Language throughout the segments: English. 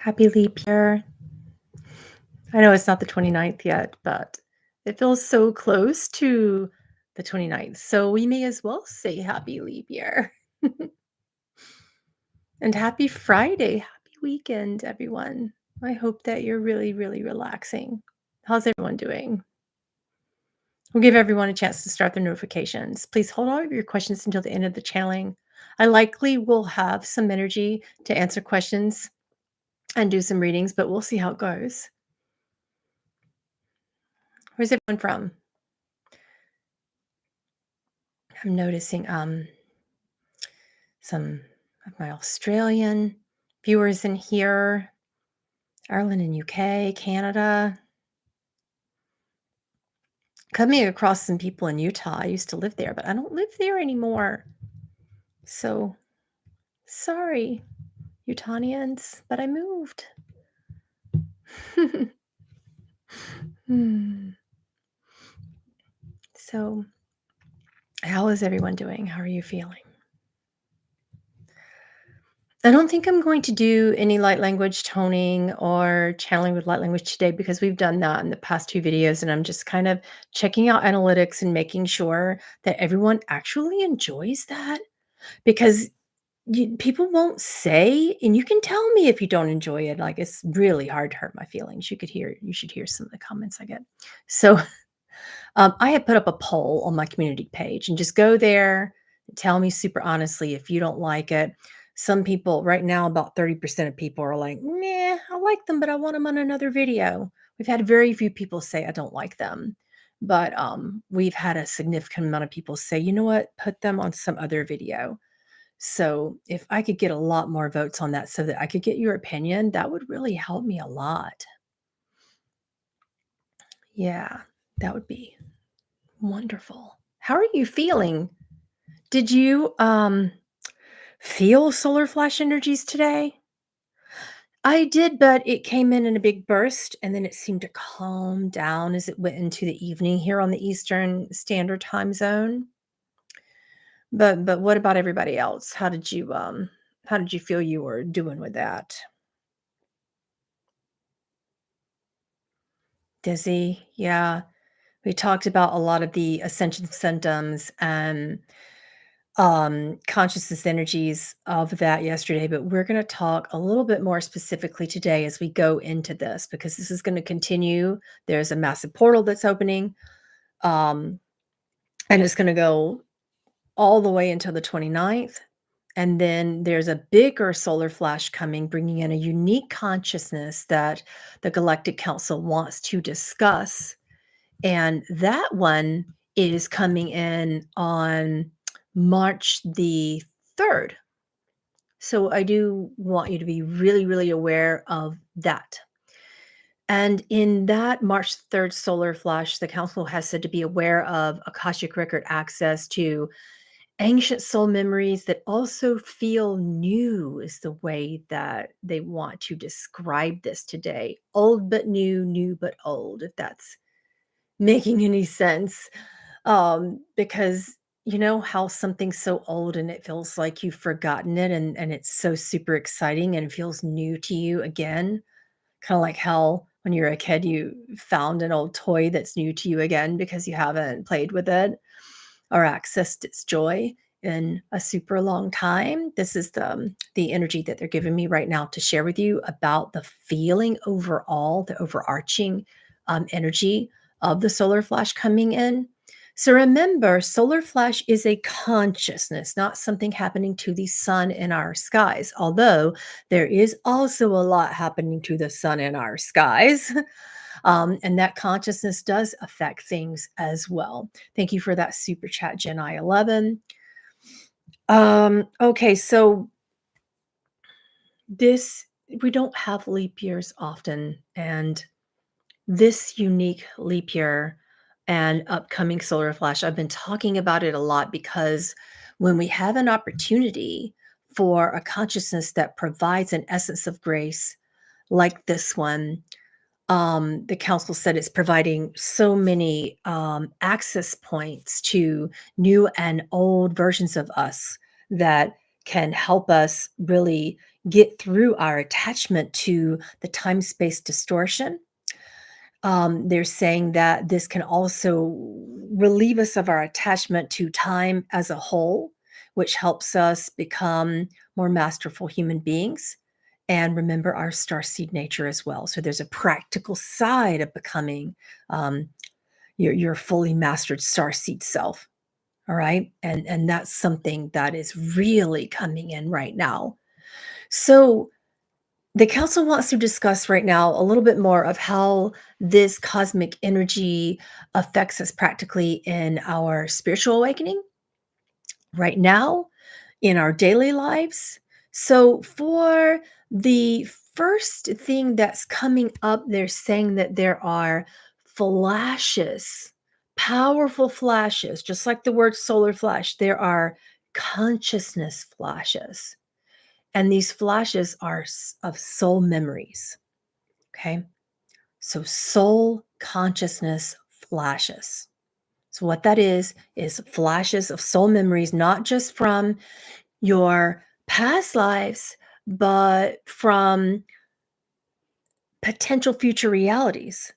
Happy leap year. I know it's not the 29th yet, but it feels so close to the 29th. So we may as well say happy leap year. And happy Friday. Happy weekend, everyone. I hope that you're really, really relaxing. How's everyone doing? We'll give everyone a chance to start their notifications. Please hold all of your questions until the end of the channeling. I likely will have some energy to answer questions and do some readings, but we'll see how it goes. Where's everyone from? I'm noticing some of my Australian viewers in here, Ireland and UK, Canada. Coming across some people in Utah. I used to live there, but I don't live there anymore. So sorry, Utahnians, but I moved. Hmm. So, how is everyone doing? How are you feeling? I don't think I'm going to do any light language toning or channeling with light language today because we've done that in the past two videos. And I'm just kind of checking out analytics and making sure that everyone actually enjoys that because people won't say, and you can tell me if you don't enjoy it. Like it's really hard to hurt my feelings. You should hear some of the comments I get. So I had put up a poll on my community page and just go there and tell me super honestly if you don't like it. Some people right now, about 30% of people are like, nah, I like them, but I want them on another video. We've had very few people say I don't like them. But we've had a significant amount of people say, you know what, put them on some other video. So if I could get a lot more votes on that so that I could get your opinion, that would really help me a lot. Yeah, that would be wonderful. How are you feeling? Did you feel solar flash energies today? I did, but it came in a big burst and then it seemed to calm down as it went into the evening here on the Eastern Standard Time Zone. But what about everybody else? How did you feel you were doing with that? Dizzy? Yeah. We talked about a lot of the ascension symptoms and consciousness energies of that yesterday, but we're going to talk a little bit more specifically today as we go into this because this is going to continue. There's a massive portal that's opening, um, and it's going to go all the way until the 29th. And then there's a bigger solar flash coming, bringing in a unique consciousness that the Galactic Council wants to discuss. And that one is coming in on March the 3rd. So I do want you to be really, really aware of that. And in that March 3rd solar flash, the council has said to be aware of akashic record access to ancient soul memories that also feel new, is the way that they want to describe this today. Old but new, new but old, if that's making any sense. Because you know how something's so old and it feels like you've forgotten it and it's so super exciting and it feels new to you again. Kind of like how when you're a kid you found an old toy that's new to you again because you haven't played with it or accessed its joy in a super long time. This is the energy that they're giving me right now to share with you about the feeling overall, the overarching energy of the solar flash coming in. So remember, solar flash is a consciousness, not something happening to the sun in our skies, although there is also a lot happening to the sun in our skies. And that consciousness does affect things as well. Thank you for that super chat, Gen I 11. Okay, so this we don't have leap years often, and this unique leap year and upcoming solar flash, I've been talking about it a lot because when we have an opportunity for a consciousness that provides an essence of grace like this one, the council said it's providing so many access points to new and old versions of us that can help us really get through our attachment to the time space distortion. They're saying that this can also relieve us of our attachment to time as a whole, which helps us become more masterful human beings and remember our starseed nature as well. So there's a practical side of becoming um, your fully mastered starseed self. All right. And that's something that is really coming in right now. So the council wants to discuss right now a little bit more of how this cosmic energy affects us practically in our spiritual awakening right now, in our daily lives. So, for the first thing that's coming up, they're saying that there are flashes, powerful flashes, just like the word solar flash, there are consciousness flashes. And these flashes are of soul memories. Okay. So soul consciousness flashes. So what that is flashes of soul memories, not just from your past lives, but from potential future realities.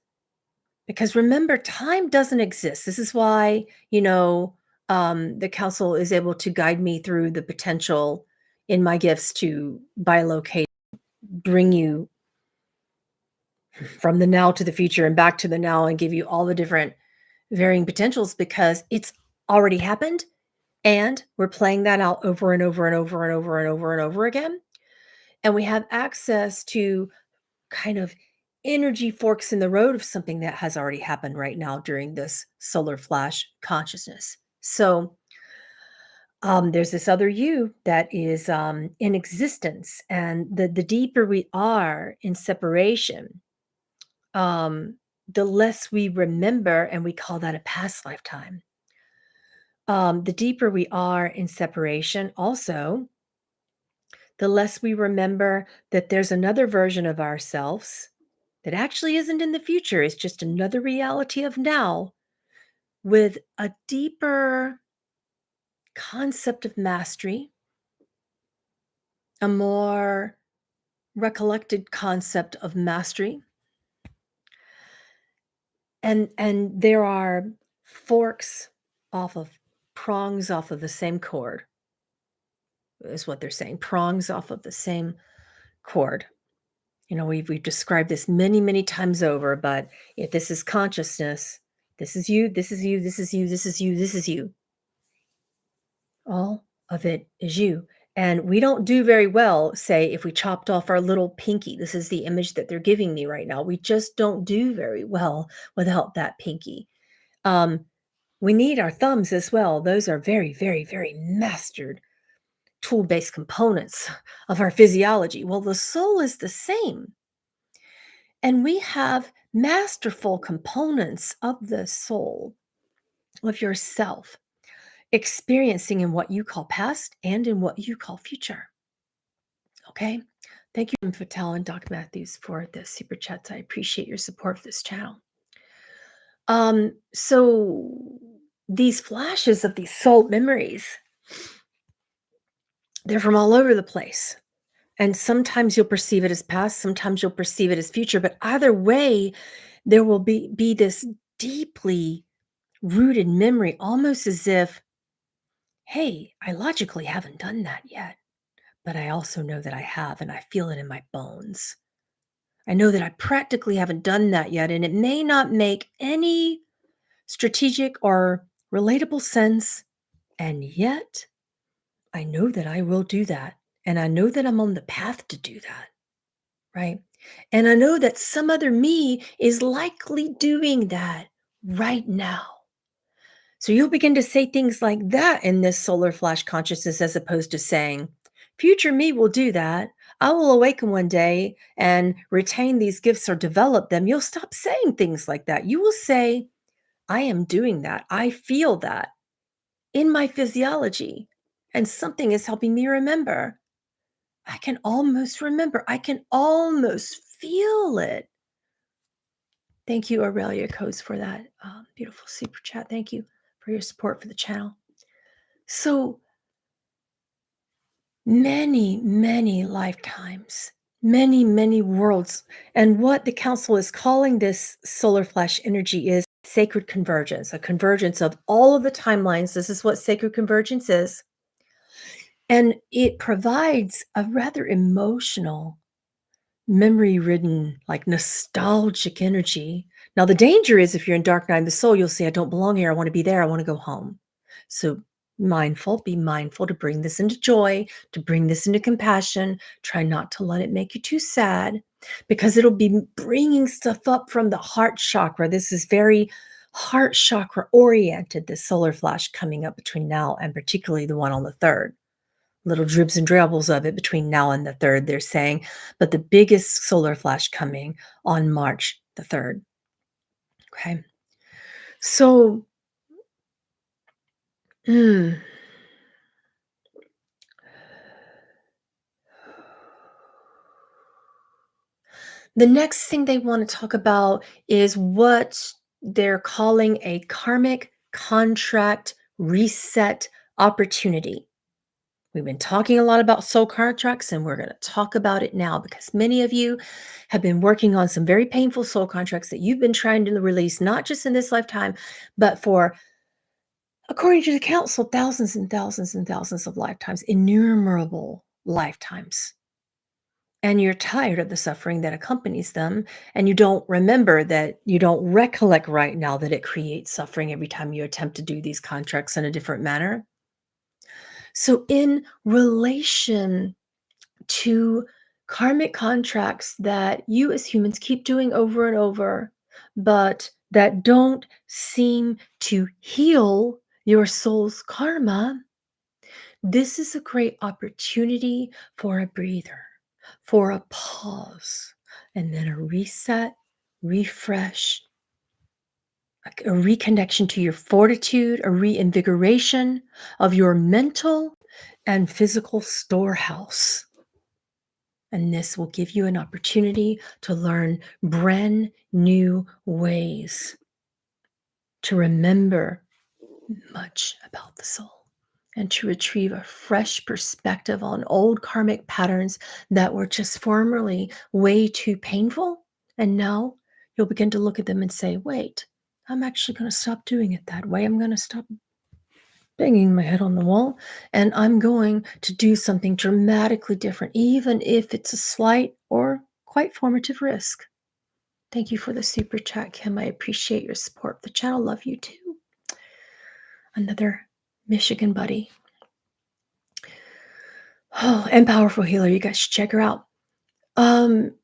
Because remember, time doesn't exist. This is why, the council is able to guide me through the potential in my gifts to bilocate, bring you from the now to the future and back to the now and give you all the different varying potentials because it's already happened and we're playing that out over and over and over and over and over and over again. And we have access to kind of energy forks in the road of something that has already happened right now during this solar flash consciousness. So there's this other you that is in existence, and the deeper we are in separation, um, the less we remember, and we call that a past lifetime. The deeper we are in separation, also, the less we remember that there's another version of ourselves that actually isn't in the future. It's just another reality of now with a deeper concept of mastery, a more recollected concept of mastery. And there are forks off of prongs off of the same cord, is what they're saying. Prongs off of the same cord. We've described this many, many times over, but if this is consciousness, this is you, this is you, this is you, this is you, this is you. All of it is you. And we don't do very well, say, if we chopped off our little pinky. This is the image that they're giving me right now. We just don't do very well without that pinky. Um, we need our thumbs as well. Those are very, very, very mastered tool-based components of our physiology. Well, the soul is the same. And we have masterful components of the soul, of yourself, experiencing in what you call past and in what you call future. Okay? Thank you, Fatel and Doc Matthews, for the super chats. I appreciate your support for this channel. So these flashes of these soul memories, they're from all over the place. And sometimes you'll perceive it as past, sometimes you'll perceive it as future, but either way, there will be this deeply rooted memory, almost as if, hey, I logically haven't done that yet, but I also know that I have, and I feel it in my bones. I know that I practically haven't done that yet, and it may not make any strategic or relatable sense, and yet I know that I will do that, and I know that I'm on the path to do that, right? And I know that some other me is likely doing that right now. So you'll begin to say things like that in this solar flash consciousness as opposed to saying, future me will do that. I will awaken one day and retain these gifts or develop them. You'll stop saying things like that. You will say, I am doing that. I feel that in my physiology. And something is helping me remember. I can almost remember. I can almost feel it. Thank you, Aurelia Codes, for that beautiful super chat. Thank you for your support for the channel. So Many, many lifetimes, many, many worlds. And what the council is calling this solar flash energy is sacred convergence, a convergence of all of the timelines. This is what sacred convergence is. And it provides a rather emotional, memory ridden, like nostalgic energy. Now, the danger is if you're in Dark Night of the Soul, you'll say, I don't belong here. I want to be there. I want to go home. So, be mindful to bring this into joy, to bring this into compassion. Try not to let it make you too sad because it'll be bringing stuff up from the heart chakra. This is very heart chakra oriented, this solar flash coming up between now and particularly the one on the 3rd. Little dribs and drabbles of it between now and the 3rd, they're saying, but the biggest solar flash coming on March the 3rd. Okay. So, mm, the next thing they want to talk about is what they're calling a karmic contract reset opportunity. We've been talking a lot about soul contracts, and we're going to talk about it now because many of you have been working on some very painful soul contracts that you've been trying to release, not just in this lifetime, but for, according to the council, thousands and thousands and thousands of lifetimes, innumerable lifetimes. And you're tired of the suffering that accompanies them, and you don't remember that, you don't recollect right now that it creates suffering every time you attempt to do these contracts in a different manner. So, in relation to karmic contracts that you as humans keep doing over and over, but that don't seem to heal your soul's karma, this is a great opportunity for a breather, for a pause, and then a reset, refresh, a reconnection to your fortitude, a reinvigoration of your mental and physical storehouse. And this will give you an opportunity to learn brand new ways to remember much about the soul and to retrieve a fresh perspective on old karmic patterns that were just formerly way too painful. And now you'll begin to look at them and say, wait, I'm actually going to stop doing it that way. I'm going to stop banging my head on the wall, and I'm going to do something dramatically different, even if it's a slight or quite formative risk. Thank you for the super chat, Kim. I appreciate your support of the channel. Love you too. Another Michigan buddy. Oh, and powerful healer. You guys should check her out. Um,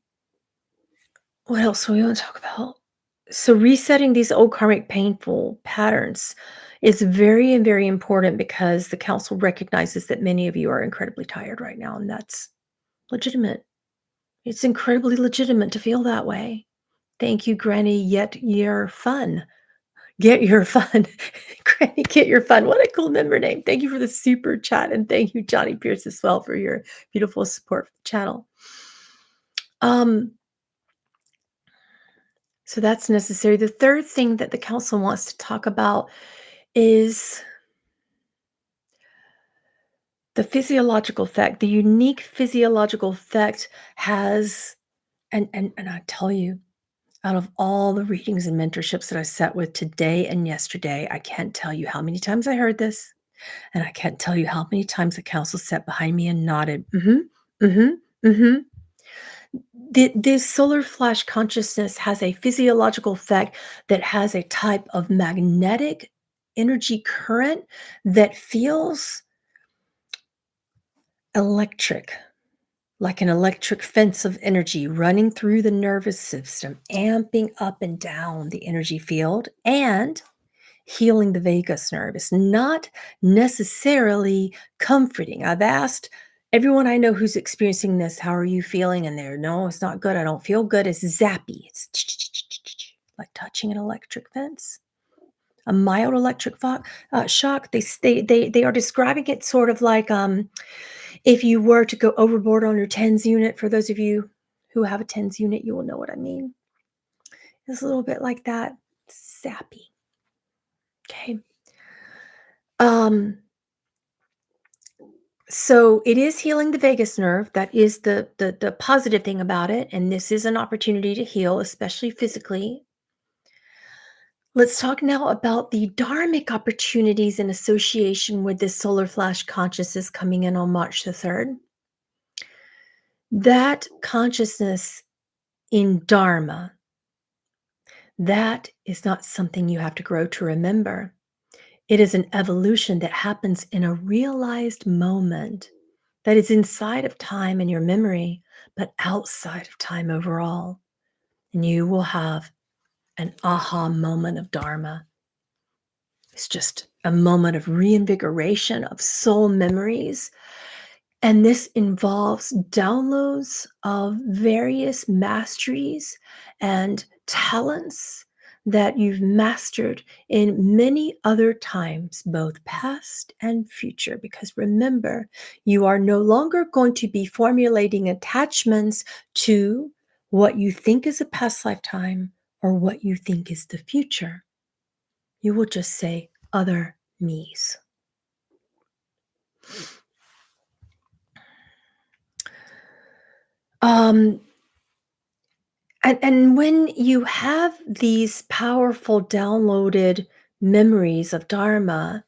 what else do we want to talk about? So resetting these old karmic painful patterns is very and very important because the council recognizes that many of you are incredibly tired right now, and that's legitimate. It's incredibly legitimate to feel that way. Thank you, Granny. Yet you're fun. Get your fun. Granny, get your fun. What a cool member name. Thank you for the super chat. And thank you, Johnny Pierce, as well, for your beautiful support for the channel. Um, so that's necessary. The third thing that the council wants to talk about is the physiological effect. The unique physiological effect has, and I tell you, out of all the readings and mentorships that I sat with today and yesterday, I can't tell you how many times I heard this, and I can't tell you how many times the council sat behind me and nodded. This solar flash consciousness has a physiological effect that has a type of magnetic energy current that feels electric, like an electric fence of energy running through the nervous system, amping up and down the energy field and healing the vagus nerve. It's not necessarily comforting. I've asked everyone I know who's experiencing this, how are you feeling? And they're, no, it's not good. I don't feel good. It's zappy. It's like touching an electric fence. A mild electric shock. They are describing it sort of like if you were to go overboard on your TENS unit. For those of you who have a TENS unit, you will know what I mean. It's a little bit like that. It's zappy. Okay. Um, So it is healing the vagus nerve. That is the positive thing about it. And this is an opportunity to heal, especially physically. Let's talk now about the dharmic opportunities in association with this solar flash consciousness coming in on March the 3rd. That consciousness in Dharma, that is not something you have to grow to remember. It is an evolution that happens in a realized moment that is inside of time in your memory, but outside of time overall. And you will have an aha moment of Dharma. It's just a moment of reinvigoration of soul memories. And this involves downloads of various masteries and talents that you've mastered in many other times, both past and future. Because remember, you are no longer going to be formulating attachments to what you think is a past lifetime or what you think is the future. You will just say other me's. Um, and when you have these powerful downloaded memories of Dharma,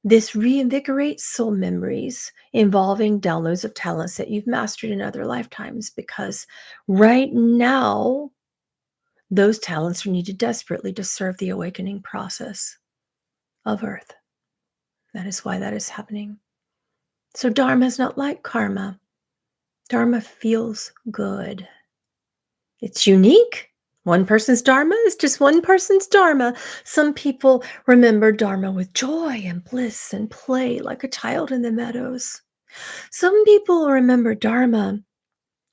this reinvigorates soul memories involving downloads of talents that you've mastered in other lifetimes, because right now, those talents are needed desperately to serve the awakening process of Earth. That is why that is happening. So Dharma is not like karma. Dharma feels good. It's unique. One person's Dharma is just one person's Dharma. Some people remember Dharma with joy and bliss and play like a child in the meadows. Some people remember Dharma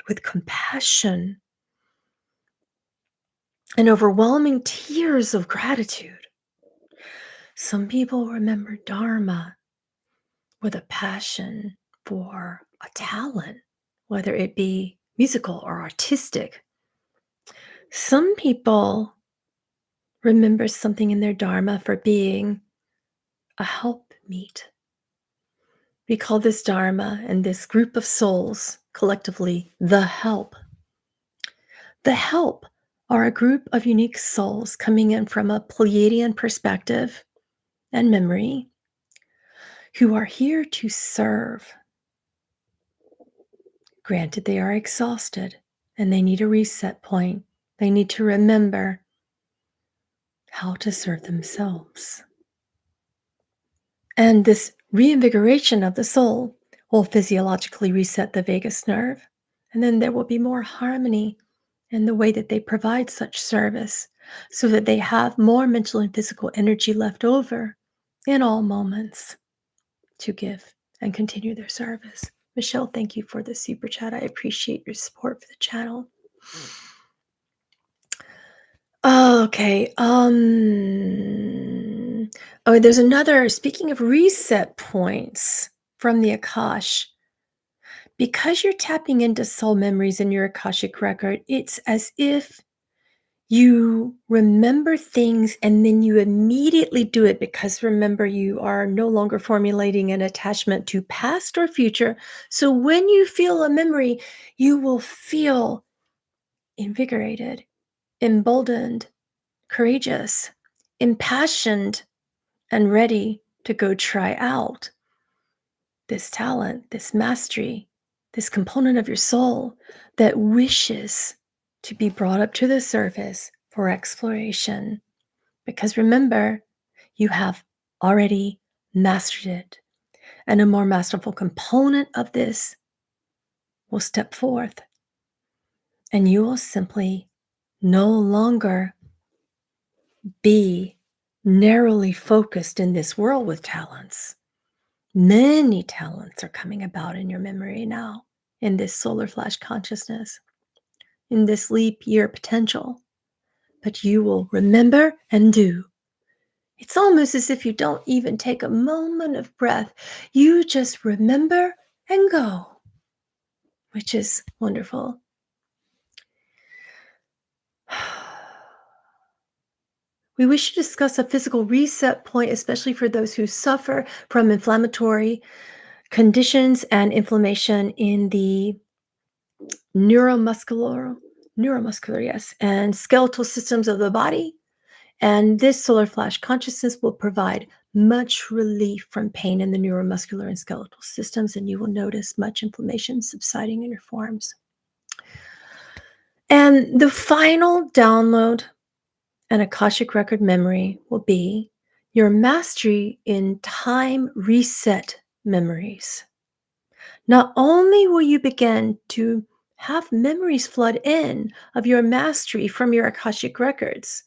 with compassion and overwhelming tears of gratitude. Some people remember Dharma with a passion for a talent, whether it be musical or artistic. Some people remember something in their Dharma for being a helpmeet. We call this Dharma and this group of souls collectively the help. The help are a group of unique souls coming in from a Pleiadian perspective and memory who are here to serve. Granted, they are exhausted and they need a reset point. They need to remember how to serve themselves. And this reinvigoration of the soul will physiologically reset the vagus nerve. And then there will be more harmony in the way that they provide such service so that they have more mental and physical energy left over in all moments to give and continue their service. Michelle, thank you for the super chat. I appreciate your support for the channel. Okay. Oh, there's another, speaking of reset points from the Akash. Because you're tapping into soul memories in your Akashic record, it's as if you remember things and then you immediately do it, because remember, you are no longer formulating an attachment to past or future. So when you feel a memory, you will feel invigorated, emboldened, courageous, impassioned, and ready to go try out this talent, this mastery, this component of your soul that wishes to be brought up to the surface for exploration. Because remember, you have already mastered it. And a more masterful component of this will step forth. And you will simply no longer be narrowly focused in this world with talents. Many talents are coming about in your memory now, in this solar flash consciousness, in this leap year potential. But you will remember and do. It's almost as if you don't even take a moment of breath. You just remember and go, which is wonderful. We wish to discuss a physical reset point, especially for those who suffer from inflammatory conditions and inflammation in the neuromuscular, neuromuscular, yes, and skeletal systems of the body. And this solar flash consciousness will provide much relief from pain in the neuromuscular and skeletal systems, and you will notice much inflammation subsiding in your forearms. And the final download and akashic record memory will be your mastery in time reset memories. Not only will you begin to have memories flood in of your mastery from your akashic records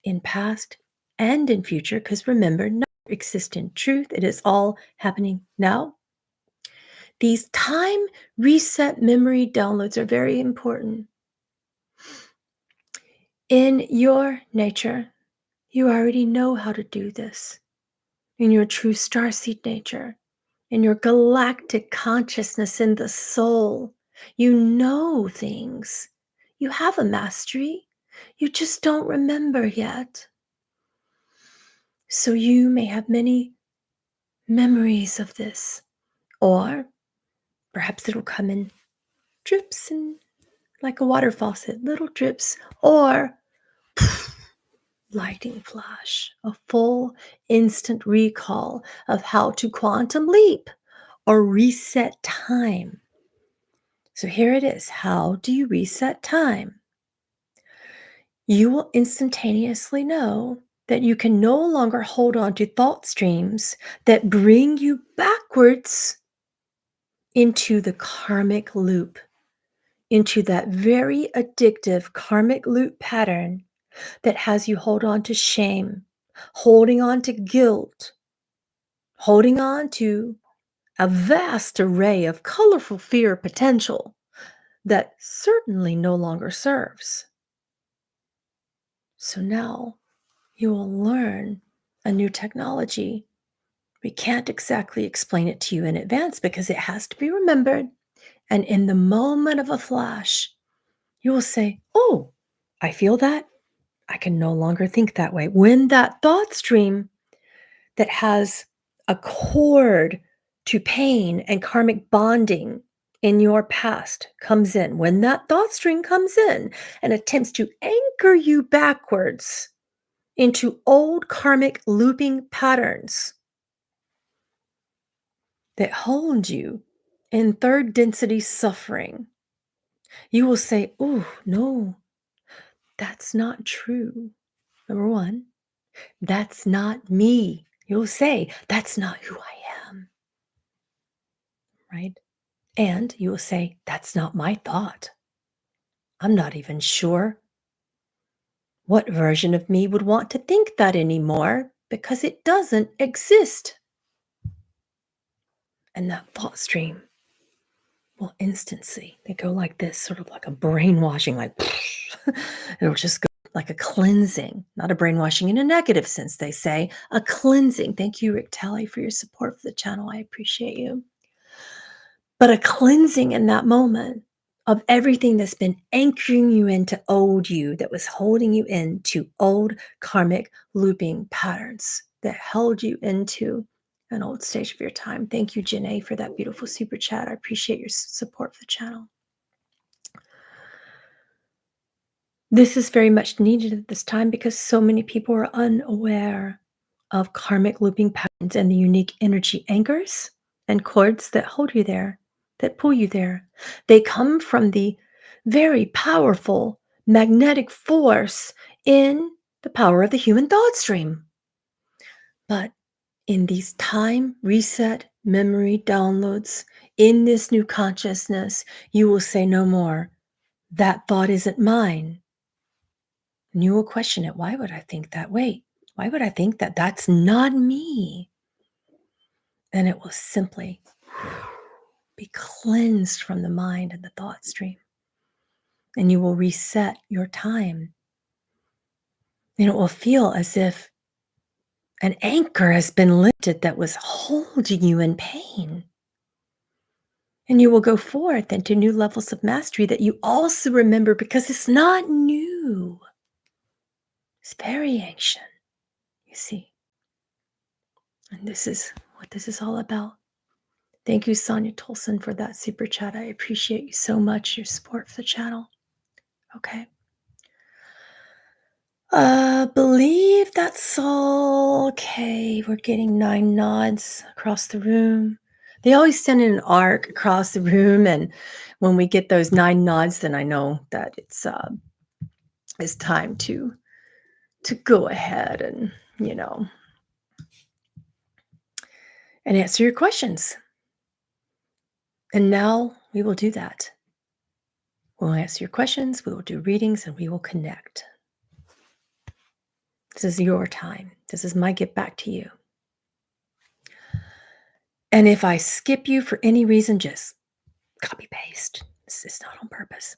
in past and in future, because remember, none exist in truth. It is all happening now. These time reset memory downloads are very important. In your nature, you already know how to do this. In your true starseed nature, in your galactic consciousness in the soul, you know things. You have a mastery. You just don't remember yet. So you may have many memories of this, or perhaps it'll come in drips and like a water faucet, little drips, or lightning flash, a full instant recall of how to quantum leap or reset time. So here it is. How do you reset time? You will instantaneously know that you can no longer hold on to thought streams that bring you backwards into the karmic loop, into that very addictive karmic loop pattern that has you hold on to shame, holding on to guilt, holding on to a vast array of colorful fear potential that certainly no longer serves. So now you will learn a new technology. We can't exactly explain it to you in advance because it has to be remembered. And in the moment of a flash, you will say, "Oh, I feel that. I can no longer think that way." When that thought stream that has a cord to pain and karmic bonding in your past comes in, when that thought stream comes in and attempts to anchor you backwards into old karmic looping patterns that hold you in third density suffering, you will say, "Oh, no, that's not true." Number one, that's not me. You'll say, "That's not who I am." Right? And you will say, "That's not my thought. I'm not even sure what version of me would want to think that anymore because it doesn't exist." And that thought stream will instantly, they go like this, sort of like a brainwashing, like it'll just go like a cleansing, not a brainwashing in a negative sense, they say, a cleansing. Thank you, Rick Talley, for your support for the channel. I appreciate you. But a cleansing in that moment of everything that's been anchoring you into old you, that was holding you into old karmic looping patterns that held you into an old stage of your time. Thank you, Janae, for that beautiful super chat. I appreciate your support for the channel. This is very much needed at this time because so many people are unaware of karmic looping patterns and the unique energy anchors and cords that hold you there, that pull you there. They come from the very powerful magnetic force in the power of the human thought stream. But in these time reset memory downloads, in this new consciousness, you will say no more, "That thought isn't mine." And you will question it. Why would I think that? Wait, why would I think that? That's not me. And it will simply be cleansed from the mind and the thought stream. And you will reset your time. And it will feel as if an anchor has been lifted that was holding you in pain. And you will go forth into new levels of mastery that you also remember because it's not new. It's very ancient, you see. And this is what this is all about. Thank you, Sonia Tolson, for that super chat. I appreciate you so much, your support for the channel. Okay. Believe that's all. Okay, we're getting 9 nods across the room. They always send in an arc across the room, and when we get those 9 nods, then I know that it's time to go ahead and, and answer your questions. And now we will do that. We'll answer your questions, we will do readings, and we will connect. This is your time. This is my gift back to you. And if I skip you for any reason, just copy paste. This is not on purpose.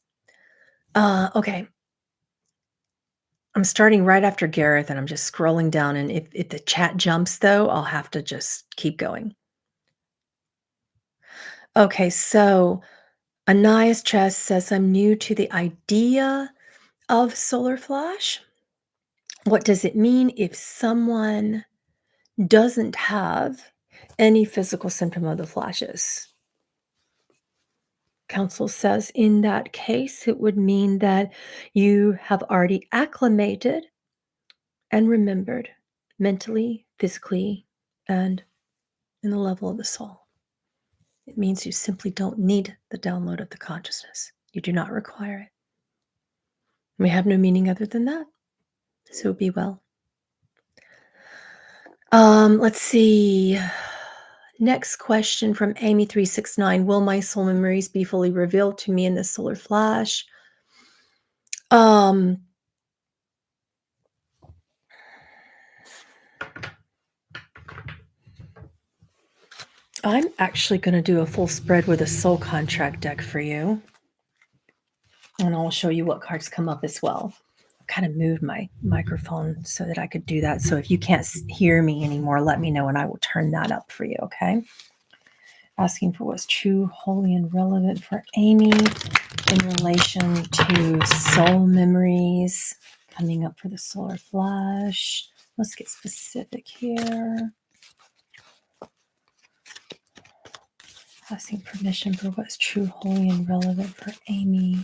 Okay. I'm starting right after Gareth, and I'm just scrolling down. And if the chat jumps, though, I'll have to just keep going. Okay, so Anais Chess says, I'm new to the idea of solar flash. What does it mean if someone doesn't have any physical symptom of the flashes? Counsel says in that case, it would mean that you have already acclimated and remembered mentally, physically, and in the level of the soul. It means you simply don't need the download of the consciousness. You do not require it. We have no meaning other than that. So be well. Let's see. Next question from Amy369. Will my soul memories be fully revealed to me in the solar flash? I'm actually going to do a full spread with a soul contract deck for you. And I'll show you what cards come up as well. I kind of moved my microphone so that I could do that. So if you can't hear me anymore, let me know and I will turn that up for you, okay? Asking for what's true, holy, and relevant for Amy in relation to soul memories coming up for the solar flash. Let's get specific here. Asking permission for what's true, holy, and relevant for Amy.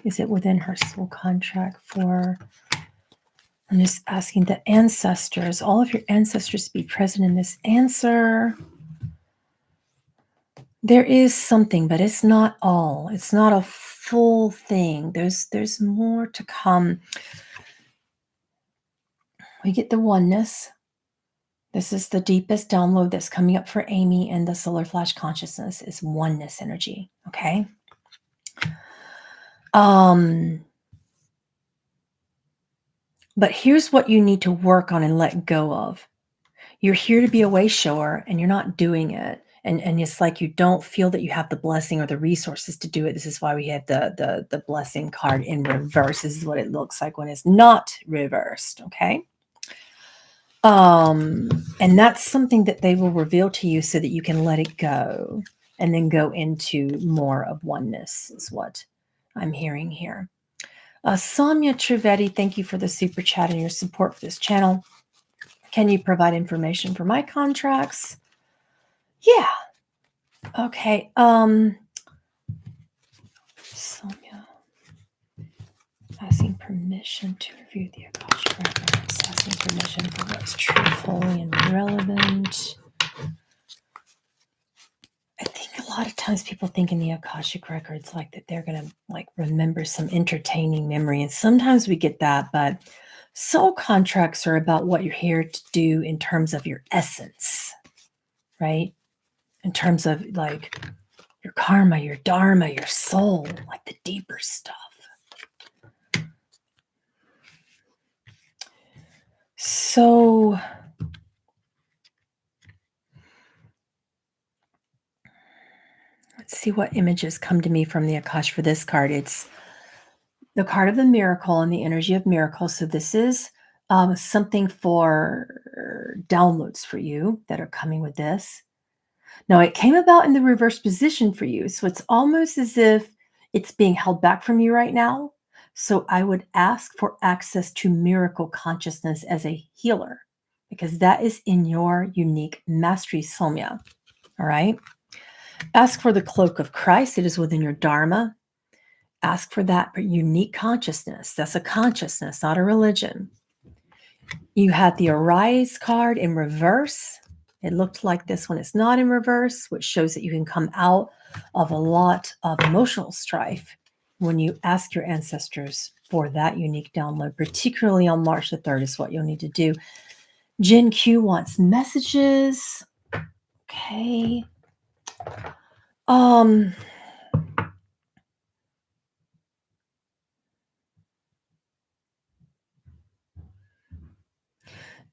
Is it within her soul contract for... I'm just asking the ancestors, all of your ancestors to be present in this answer. There is something, but it's not all. It's not a full thing. There's more to come. We get the oneness. This is the deepest download that's coming up for Amy and the solar flash consciousness is oneness energy, okay? But here's what you need to work on and let go of. You're here to be a way shower and you're not doing it. And it's like you don't feel that you have the blessing or the resources to do it. This is why we have the blessing card in reverse. This is what it looks like when it's not reversed, okay? And that's something that they will reveal to you so that you can let it go and then go into more of oneness is what I'm hearing here. Sonia Trivetti, thank you for the super chat and your support for this channel. Can you provide information for my contracts? Yeah. Okay. Sonia asking permission to review the akashic records, asking permission for what's true, holy, and relevant. I think a lot of times people think in the akashic records like that they're gonna like remember some entertaining memory, and sometimes we get that, but soul contracts are about what you're here to do in terms of your essence, right? In terms of like your karma, your dharma, your soul, like the deeper stuff. So let's see what images come to me from the Akash for this card. It's the card of the miracle and the energy of miracle. So this is something for downloads for you that are coming with this. Now, it came about in the reverse position for you. So it's almost as if it's being held back from you right now. So I would ask for access to miracle consciousness as a healer, because that is in your unique mastery, Somya. All right. Ask for the cloak of Christ. It is within your Dharma. Ask for that unique consciousness. That's a consciousness, not a religion. You had the Arise card in reverse. It looked like this when it's not in reverse, which shows that you can come out of a lot of emotional strife when you ask your ancestors for that unique download, particularly on March the 3rd is what you'll need to do. Jin Q wants messages. Okay. Um,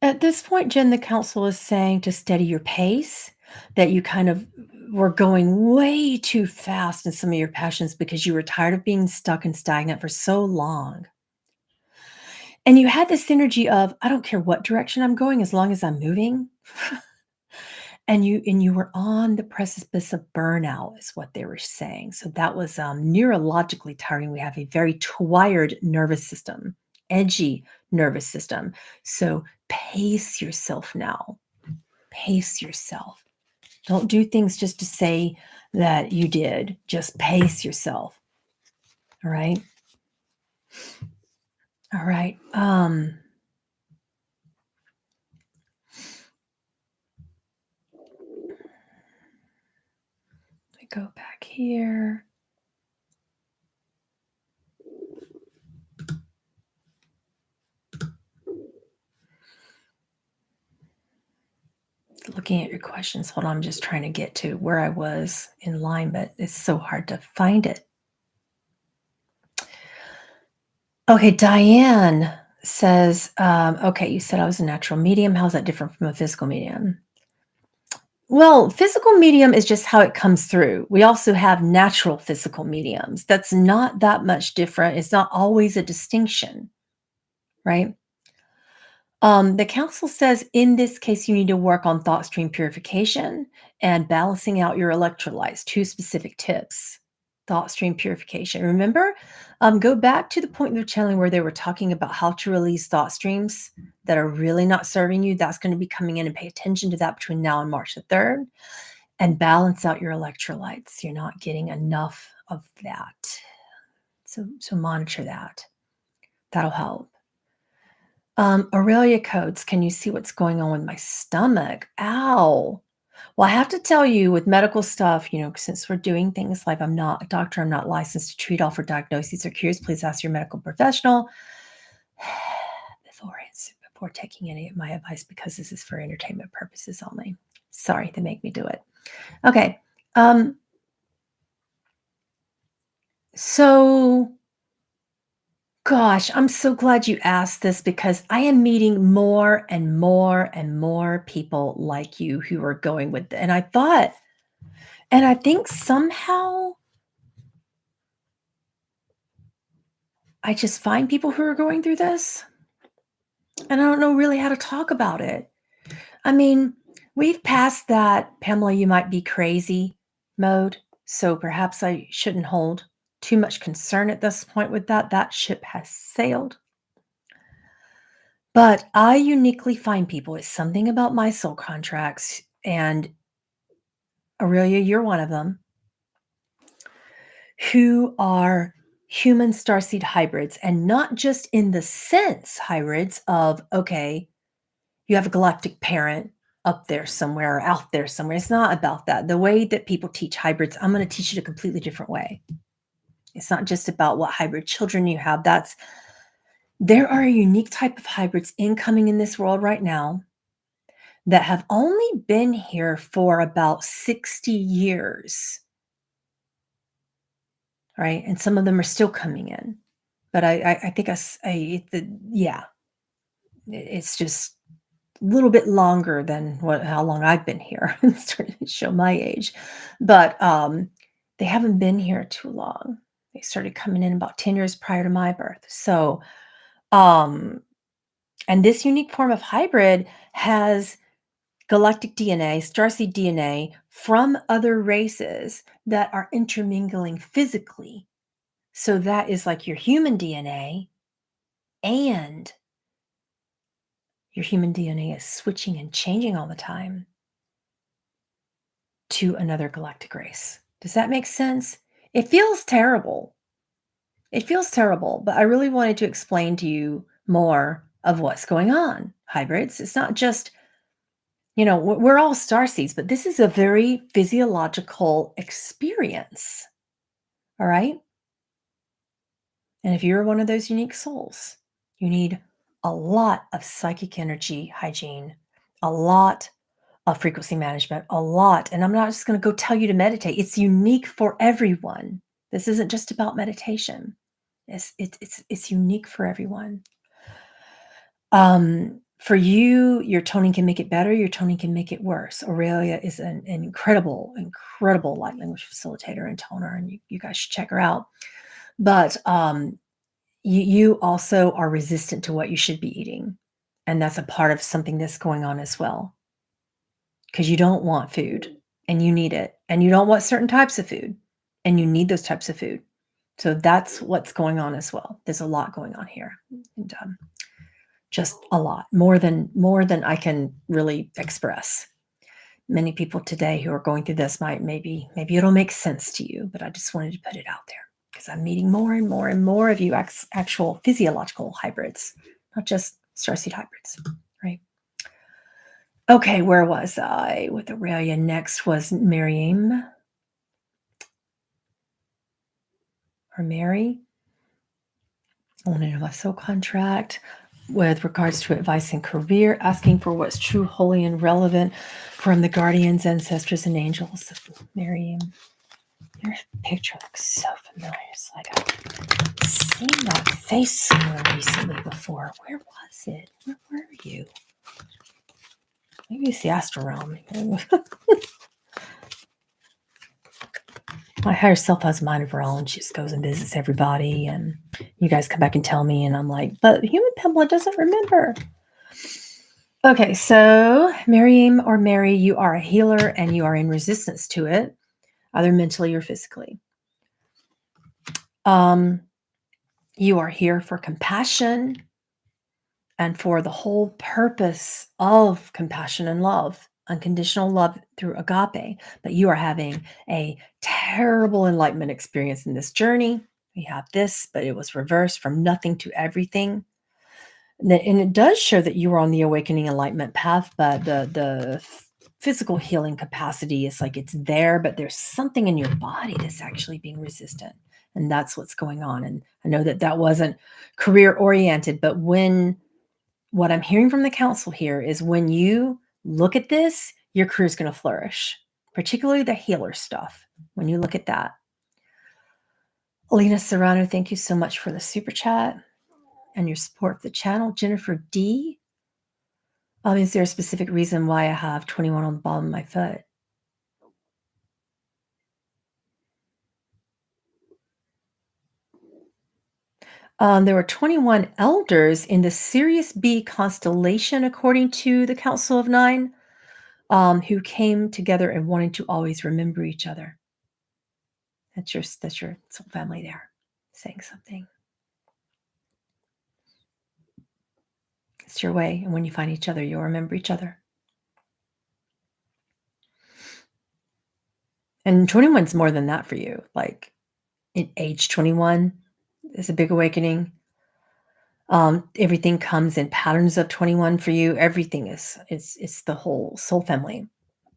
At this point, Jen, the council is saying to steady your pace, that you kind of were going way too fast in some of your passions because you were tired of being stuck and stagnant for so long. And you had this energy of, I don't care what direction I'm going as long as I'm moving. And you were on the precipice of burnout is what they were saying. So that was neurologically tiring. We have a very tired nervous system, edgy nervous system. So pace yourself now. Pace yourself. Don't do things just to say that you did. Just pace yourself. All right. All right. Let me go back here. Looking at your questions. Hold on. I'm just trying to get to where I was in line, but it's so hard to find it. Okay, Diane says, okay, you said I was a natural medium. How's that different from a physical medium? Well, physical medium is just how it comes through. We also have natural physical mediums. That's not that much different. It's not always a distinction, right? The council says in this case, you need to work on thought stream purification and balancing out your electrolytes. Two specific tips. Thought stream purification. Remember, go back to the point in the channeling where they were talking about how to release thought streams that are really not serving you. That's going to be coming in, and pay attention to that between now and March the 3rd, and balance out your electrolytes. You're not getting enough of that. So monitor that. That'll help. Aurelia codes, can you see what's going on with my stomach? Ow. Well, I have to tell you with medical stuff, since we're doing things like I'm not a doctor, I'm not licensed to treat all for diagnoses or cures. Please ask your medical professional before taking any of my advice, because this is for entertainment purposes only. Sorry, they make me do it. Okay. So gosh, I'm so glad you asked this, because I am meeting more and more and more people like you who are going with it. And I think somehow I just find people who are going through this, and I don't know really how to talk about it. I mean, we've passed that, Pamela, you might be crazy mode. So perhaps I shouldn't hold too much concern at this point with that. That ship has sailed. But I uniquely find people, it's something about my soul contracts, and Aurelia, you're one of them, who are human starseed hybrids, and not just in the sense hybrids of, okay, you have a galactic parent up there somewhere or out there somewhere. It's not about that. The way that people teach hybrids, I'm going to teach it a completely different way. It's not just about what hybrid children you have. There are a unique type of hybrids incoming in this world right now that have only been here for about 60 years, right? And some of them are still coming in. But I think it's just a little bit longer than how long I've been here. I'm starting to show my age. But they haven't been here too long. They started coming in about 10 years prior to my birth. So, and this unique form of hybrid has galactic DNA, starseed DNA from other races that are intermingling physically. So that is like your human DNA, and your human DNA is switching and changing all the time. to another galactic race. Does that make sense? It feels terrible. It feels terrible, but I really wanted to explain to you more of what's going on. Hybrids, it's not just, we're all star seeds, but this is a very physiological experience. All right. And if you're one of those unique souls, you need a lot of psychic energy hygiene, a lot of frequency management, a lot. And I'm not just going to go tell you to meditate. It's unique for everyone. This isn't just about meditation. It's unique for everyone. For you, your toning can make it better. Your toning can make it worse. Aurelia is an incredible, incredible light language facilitator and toner, and you guys should check her out. But you also are resistant to what you should be eating, and that's a part of something that's going on as well. Because you don't want food, and you need it, and you don't want certain types of food, and you need those types of food. So that's what's going on as well. There's a lot going on here, and just a lot more than I can really express. Many people today who are going through this maybe it'll make sense to you, but I just wanted to put it out there because I'm meeting more and more and more of you actual physiological hybrids, not just starseed hybrids, right? Okay, where was I with Aurelia? Next was Miriam or Mary. I want to know my soul contract with regards to advice and career, asking for what's true, holy, and relevant from the guardians, ancestors, and angels. Miriam, your picture looks so familiar. It's like I've seen that face somewhere recently before. Where was it? Where were you? Maybe it's the astral realm. My higher self has a mind of her own. She just goes and visits everybody, and you guys come back and tell me, and I'm like, but human Pamela doesn't remember. Okay, so Miriam or Mary, you are a healer, and you are in resistance to it, either mentally or physically. You are here for compassion and for the whole purpose of compassion and love, unconditional love through agape. But you are having a terrible enlightenment experience in this journey. We have this, but it was reversed from nothing to everything. And it does show that you are on the awakening enlightenment path, but the physical healing capacity is like it's there, but there's something in your body that's actually being resistant. And that's what's going on. And I know that wasn't career oriented, but what I'm hearing from the council here is when you look at this, your career is going to flourish, particularly the healer stuff. When you look at that. Alina Serrano, thank you so much for the super chat and your support of the channel. Jennifer D. Is there a specific reason why I have 21 on the bottom of my foot? There were 21 elders in the Sirius B constellation, according to the Council of Nine, who came together and wanted to always remember each other. That's your soul family there saying something. It's your way. And when you find each other, you'll remember each other. And 21's more than that for you. Like at age 21 is a big awakening. Everything comes in patterns of 21 for you. Everything it's the whole soul family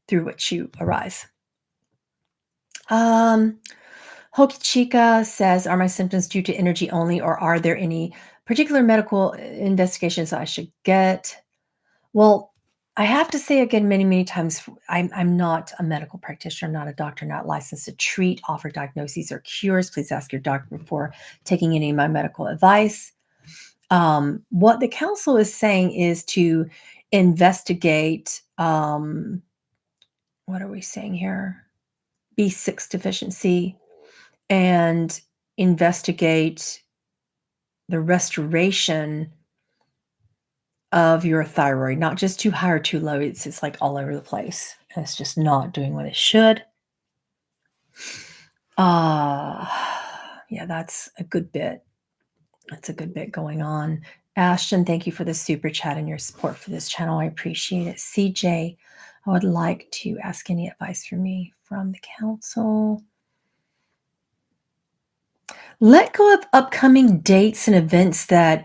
through which you arise. Hoki Chica says, are my symptoms due to energy only, or are there any particular medical investigations I should get? Well, I have to say again, many, many times, I'm not a medical practitioner, not a doctor, not licensed to treat, offer diagnoses, or cures. Please ask your doctor before taking any of my medical advice. What the council is saying is to investigate, what are we saying here? B6 deficiency, and investigate the restoration of your thyroid, not just too high or too low. It's like all over the place. And it's just not doing what it should. Yeah, that's a good bit. That's a good bit going on. Ashton, thank you for the super chat and your support for this channel. I appreciate it. CJ, I would like to ask any advice for me from the council. Let go of upcoming dates and events that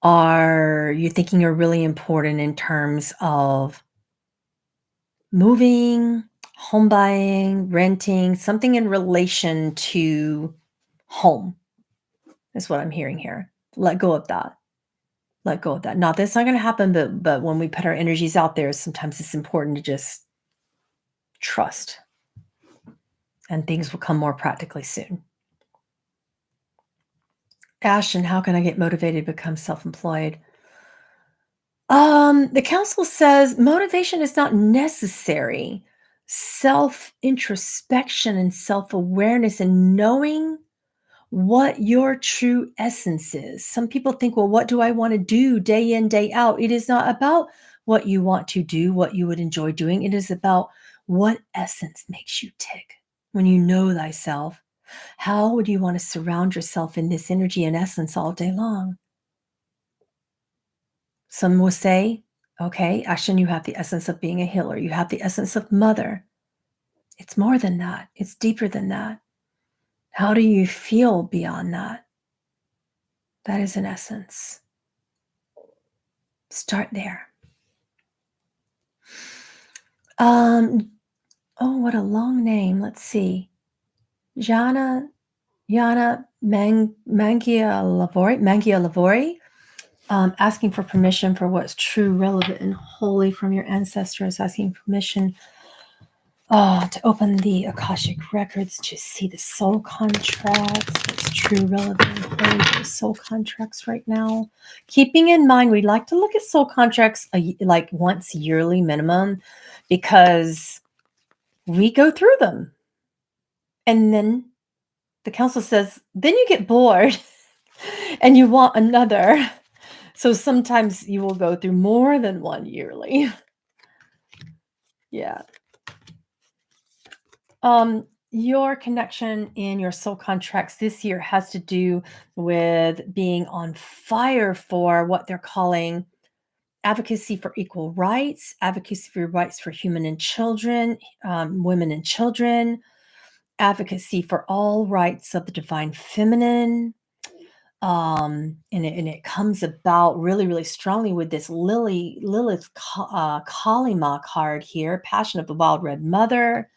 are you thinking are really important in terms of moving, home buying, renting, something in relation to home is what I'm hearing here. Let go of that. Let go of that. Not that it's not going to happen, but when we put our energies out there, sometimes it's important to just trust, and things will come more practically soon. Ashton, how can I get motivated to become self-employed? The council says motivation is not necessary. Self introspection and self awareness and knowing what your true essence is. Some people think, well, what do I want to do day in, day out? It is not about what you want to do, what you would enjoy doing. It is about what essence makes you tick. When you know thyself, how would you want to surround yourself in this energy and essence all day long? Some will say, okay, Ashton, you have the essence of being a healer. You have the essence of mother. It's more than that. It's deeper than that. How do you feel beyond that? That is an essence. Start there. Oh, what a long name. Let's see. Yana Mangia Lavori, asking for permission for what's true, relevant, and holy from your ancestors, asking permission to open the akashic records to see the soul contracts, what's true, relevant, and holy for the soul contracts right now. Keeping in mind, we'd like to look at soul contracts like once yearly minimum, because we go through them. And then the council says, then you get bored and you want another. So sometimes you will go through more than one yearly. Yeah. Your connection in your soul contracts this year has to do with being on fire for what they're calling advocacy for equal rights, advocacy for rights for human and children, women and children, advocacy for all rights of the divine feminine. And it comes about really, really strongly with this Lilith Kalima card here, Passion of the Wild Red Mother,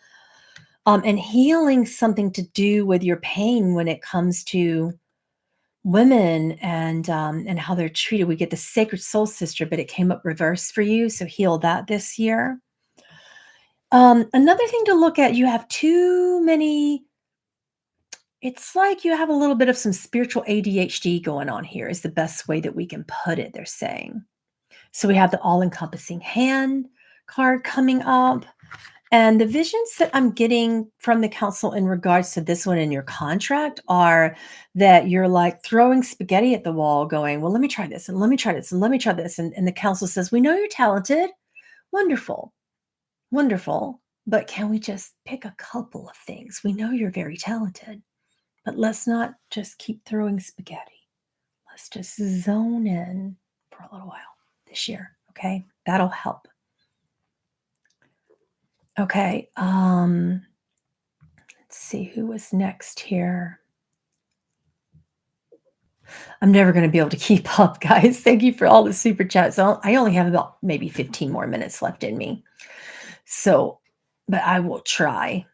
and healing something to do with your pain when it comes to women and how they're treated. We get the Sacred Soul Sister, but it came up reverse for you, so heal that this year. Another thing to look at, you have too many. It's like you have a little bit of some spiritual ADHD going on here, is the best way that we can put it, they're saying. So we have the all-encompassing hand card coming up. And the visions that I'm getting from the council in regards to this one in your contract are that you're like throwing spaghetti at the wall, going, well, let me try this, and let me try this, and let me try this. And the council says, we know you're talented. Wonderful. Wonderful. But can we just pick a couple of things? We know you're very talented. But let's not just keep throwing spaghetti. Let's just zone in for a little while this year, okay? That'll help. Okay, let's see who was next here. I'm never going to be able to keep up, guys. Thank you for all the super chats. I only have about maybe 15 more minutes left in me. So, but I will try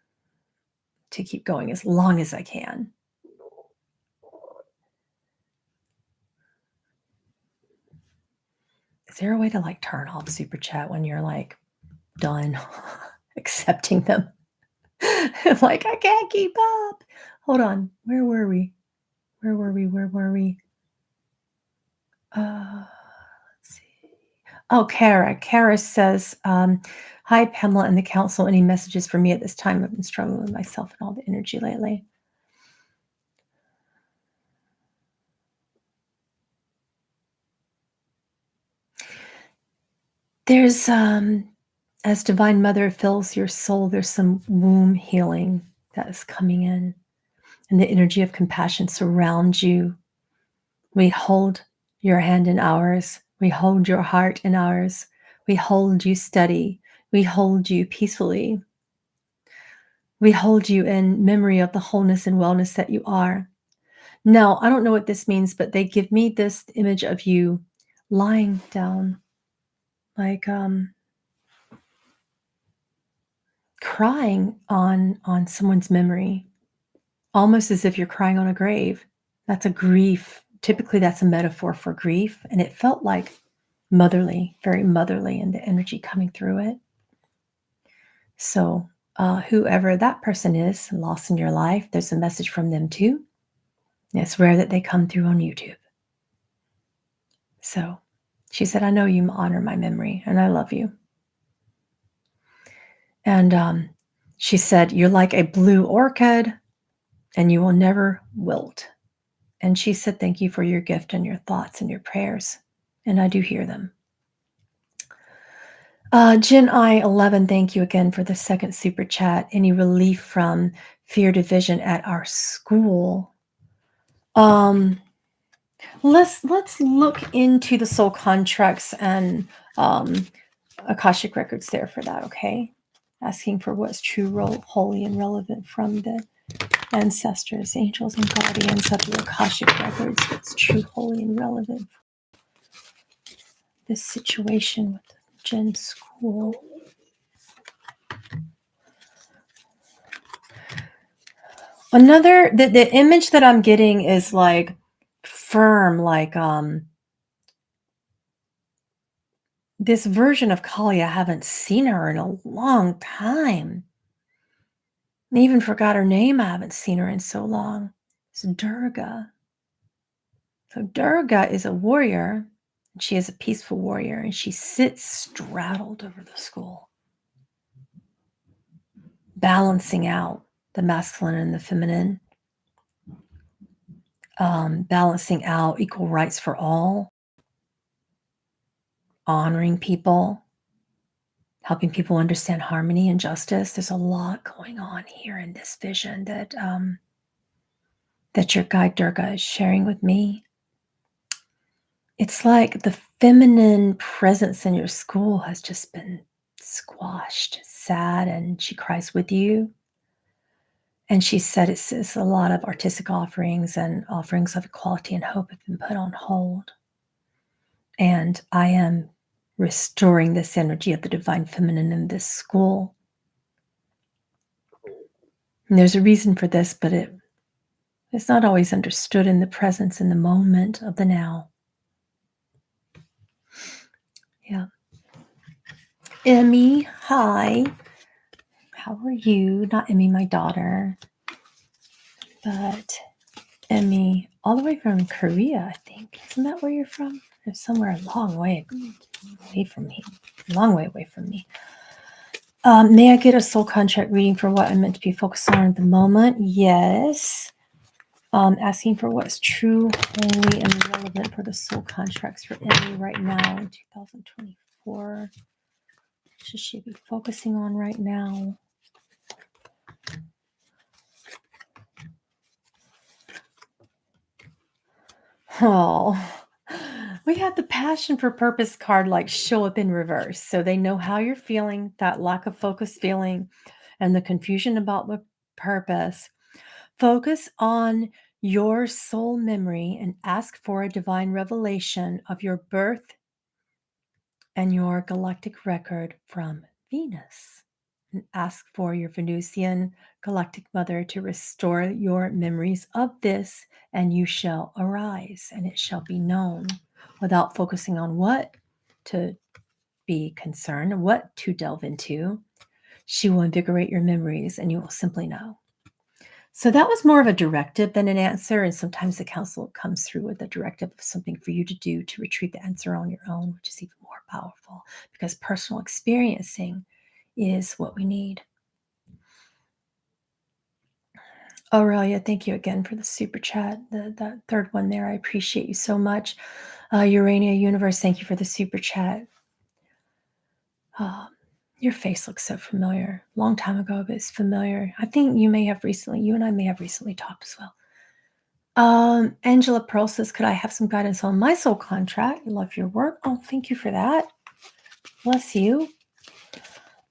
to keep going as long as I can. Is there a way to like turn off super chat when you're like done accepting them? I'm like, I can't keep up. Hold on. Where were we? Let's see. Oh, Kara. Kara says, hi, Pamela and the council. Any messages for me at this time? I've been struggling with myself and all the energy lately. There's, as Divine Mother fills your soul, there's some womb healing that is coming in. And the energy of compassion surrounds you. We hold your hand in ours. We hold your heart in ours. We hold you steady. We hold you peacefully. We hold you in memory of the wholeness and wellness that you are. Now, I don't know what this means, but they give me this image of you lying down, like crying on someone's memory, almost as if you're crying on a grave. That's a grief. Typically, that's a metaphor for grief, and it felt like motherly, very motherly, and the energy coming through it. So, whoever that person is, lost in your life, there's a message from them too. It's rare that they come through on YouTube. So, she said, I know you honor my memory, and I love you. And she said, you're like a blue orchid, and you will never wilt. And she said, thank you for your gift and your thoughts and your prayers. And I do hear them. Jen I11, thank you again for the second super chat. Any relief from fear division at our school? Let's look into the soul contracts and akashic records there for that, okay? Asking for what's true, holy, and relevant from the ancestors, angels, and guardians of the akashic records. What's true, holy, and relevant. This situation with Jen's school. Another, the image that I'm getting is like firm, like this version of Kali. I haven't seen her in a long time. I even forgot her name. I haven't seen her in so long. It's Durga. So Durga is a warrior. She is a peaceful warrior, and she sits straddled over the school, balancing out the masculine and the feminine, balancing out equal rights for all, honoring people, helping people understand harmony and justice. There's a lot going on here in this vision that that your guide Durga is sharing with me. It's like the feminine presence in your school has just been squashed, sad, and she cries with you. And she said it's a lot of artistic offerings and offerings of equality and hope have been put on hold. And I am restoring this energy of the divine feminine in this school. And there's a reason for this, but it's not always understood in the presence, in the moment of the now. Yeah. Emmy, hi. How are you? Not Emmy, my daughter, but Emmy, all the way from Korea, I think. Isn't that where you're from? Or somewhere a long way away from me. Long way away from me. May I get a soul contract reading for what I'm meant to be focused on at the moment? Yes. Asking for what's true, holy, and relevant for the soul contracts for Emmy right now in 2024. What should she be focusing on right now? Oh, we had the passion for purpose card like show up in reverse. So they know how you're feeling, that lack of focus feeling, and the confusion about the purpose. Focus on your soul memory and ask for a divine revelation of your birth and your galactic record from Venus. And ask for your Venusian galactic mother to restore your memories of this, and you shall arise, and it shall be known, without focusing on what to be concerned, what to delve into. She will invigorate your memories, and you will simply know. So that was more of a directive than an answer. And sometimes the council comes through with a directive of something for you to do to retrieve the answer on your own, which is even more powerful because personal experiencing is what we need. Aurelia, thank you again for the super chat. That third one there, I appreciate you so much. Urania Universe, thank you for the super chat. Your face looks so familiar. Long time ago, but it's familiar. I think you and I may have recently talked as well. Angela Pearl says, could I have some guidance on my soul contract? I love your work. Oh, thank you for that. Bless you.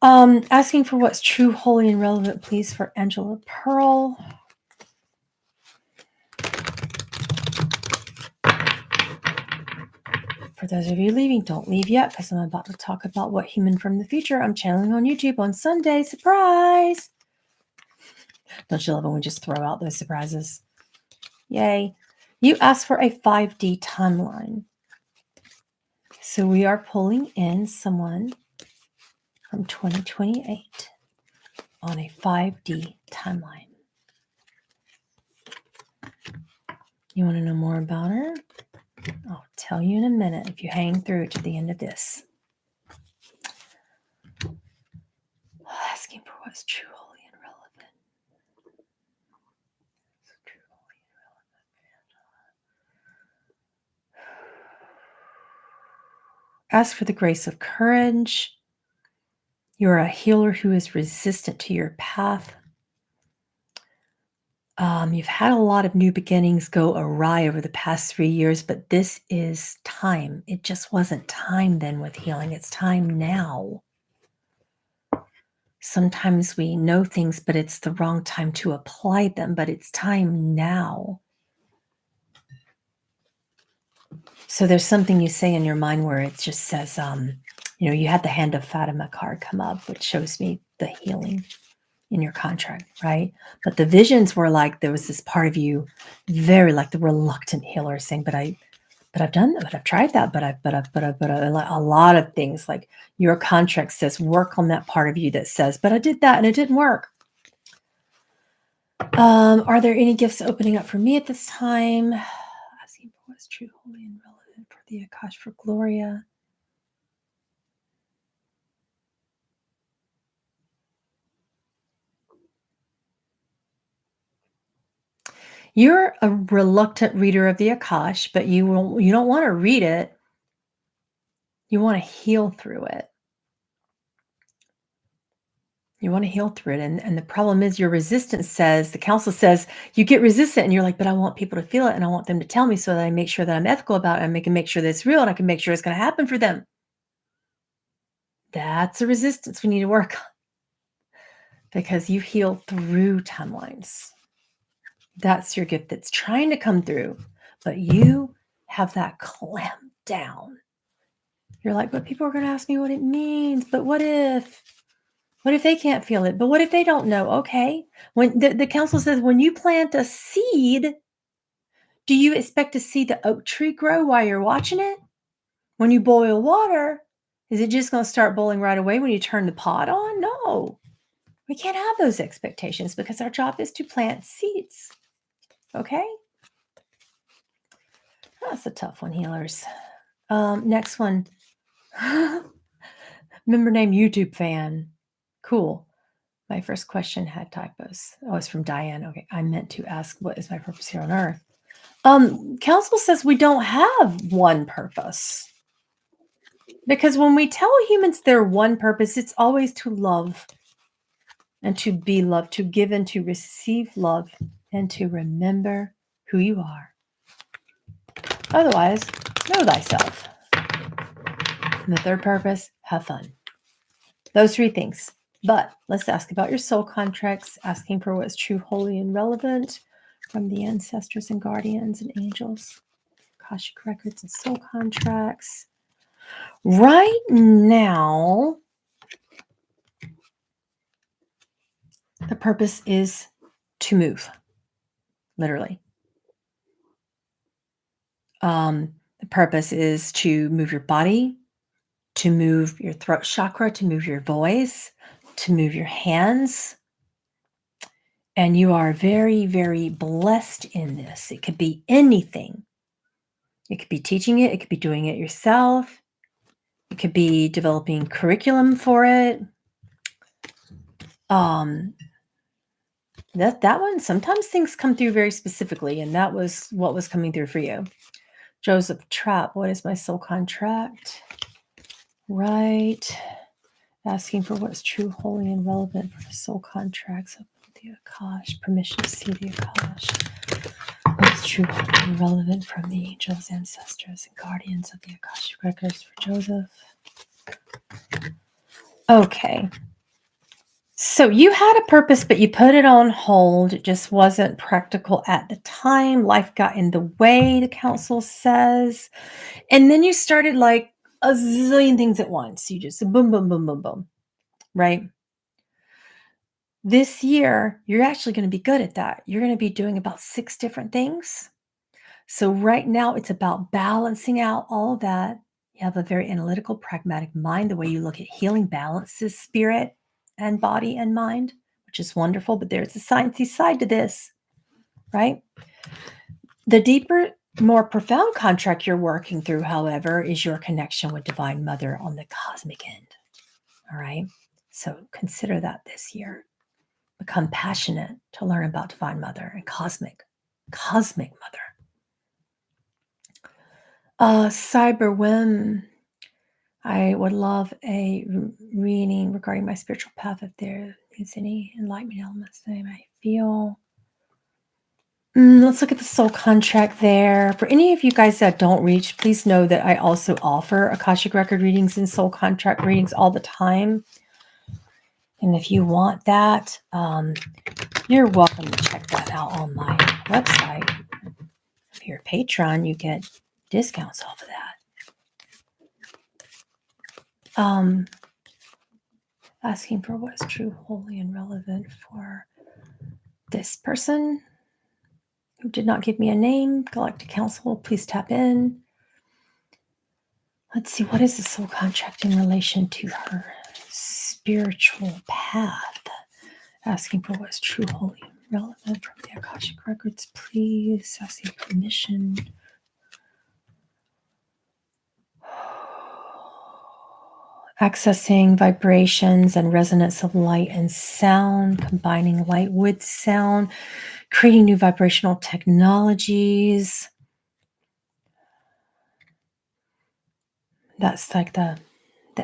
Asking for what's true, holy, and relevant, please, for Angela Pearl. For those of you leaving, don't leave yet because I'm about to talk about what human from the future I'm channeling on YouTube on Sunday. Surprise! Don't you love it when we just throw out those surprises? Yay. You asked for a 5D timeline. So we are pulling in someone from 2028 on a 5D timeline. You want to know more about her? I'll tell you in a minute if you hang through to the end of this. Asking for what's true, holy, and relevant. True, holy, and relevant. Ask for the grace of courage. You're a healer who is resistant to your path. You've had a lot of new beginnings go awry over the past 3 years, but this is time. It just wasn't time then with healing. It's time now. Sometimes we know things, but it's the wrong time to apply them, but it's time now. So there's something you say in your mind where it just says, you had the Hand of Fatima card come up, which shows me the healing in your contract, right? But the visions were like, there was this part of you, very like the reluctant healer saying, but I've done that, but I've tried that, but a lot of things, like your contract says, work on that part of you that says, but I did that and it didn't work. Are there any gifts opening up for me at this time? Asking for what's true, holy, and relevant for the Akash for Gloria. You're a reluctant reader of the Akash, but you don't want to read it. You want to heal through it. You want to heal through it. And the problem is your resistance says, the council says, you get resistant and you're like, but I want people to feel it and I want them to tell me so that I make sure that I'm ethical about it and I can make sure that it's real and I can make sure it's going to happen for them. That's a resistance we need to work on because you heal through timelines. That's your gift that's trying to come through, but you have that clamped down. You're like, but people are going to ask me what it means. But what if they can't feel it? But what if they don't know? Okay. When the council says, when you plant a seed, do you expect to see the oak tree grow while you're watching it? When you boil water, is it just going to start boiling right away when you turn the pot on? No. We can't have those expectations because our job is to plant seeds. Okay? That's a tough one, healers. Next one. Member name YouTube fan. Cool. My first question had typos. Oh, it's from Diane. Okay. I meant to ask, what is my purpose here on earth? Council says we don't have one purpose. Because when we tell humans their one purpose, it's always to love and to be loved, to give and to receive love and to remember who you are. Otherwise, know thyself. And the third purpose, have fun. Those 3 things. But let's ask about your soul contracts, asking for what's true, holy, and relevant from the ancestors and guardians and angels, Akashic records and soul contracts. Right now, the purpose is to move, literally. The purpose is to move your body, to move your throat chakra, to move your voice, to move your hands. And you are very, very blessed in this. It could be anything. It could be teaching it. It could be doing it yourself. It could be developing curriculum for it. That one, sometimes things come through very specifically, and that was what was coming through for you. Joseph Trapp, what is my soul contract? Right. Asking for what's true, holy, and relevant for the soul contracts of the Akash. Permission to see the Akash. What's true, holy, and relevant from the angels, ancestors, and guardians of the Akashic records for Joseph. Okay. So you had a purpose, but you put it on hold. It just wasn't practical at the time. Life got in the way, the council says. And then you started like a zillion things at once. You just boom, boom, boom, boom, boom, right? This year, you're actually going to be good at that. You're going to be doing about 6 different things. So right now, it's about balancing out all of that. You have a very analytical, pragmatic mind. The way you look at healing balances spirit and body and mind, which is wonderful. But there's a sciencey side to this, right? The deeper, more profound contract you're working through, however, is your connection with Divine Mother on the cosmic end. All right. So consider that this year. Become passionate to learn about Divine Mother and cosmic Mother. Cyber Whim. I would love a reading regarding my spiritual path if there is any enlightenment elements that I might feel. Let's look at the soul contract there. For any of you guys that don't reach, please know that I also offer Akashic Record readings and soul contract readings all the time. And if you want that, you're welcome to check that out on my website. If you're a patron, you get discounts off of that. Asking for what is true, holy, and relevant for this person who did not give me a name. Galactic Council, please tap in. Let's see, what is the soul contract in relation to her spiritual path? Asking for what is true, holy, and relevant from the Akashic Records, please. Asking permission. Accessing vibrations and resonance of light and sound, combining light with sound, creating new vibrational technologies. That's like the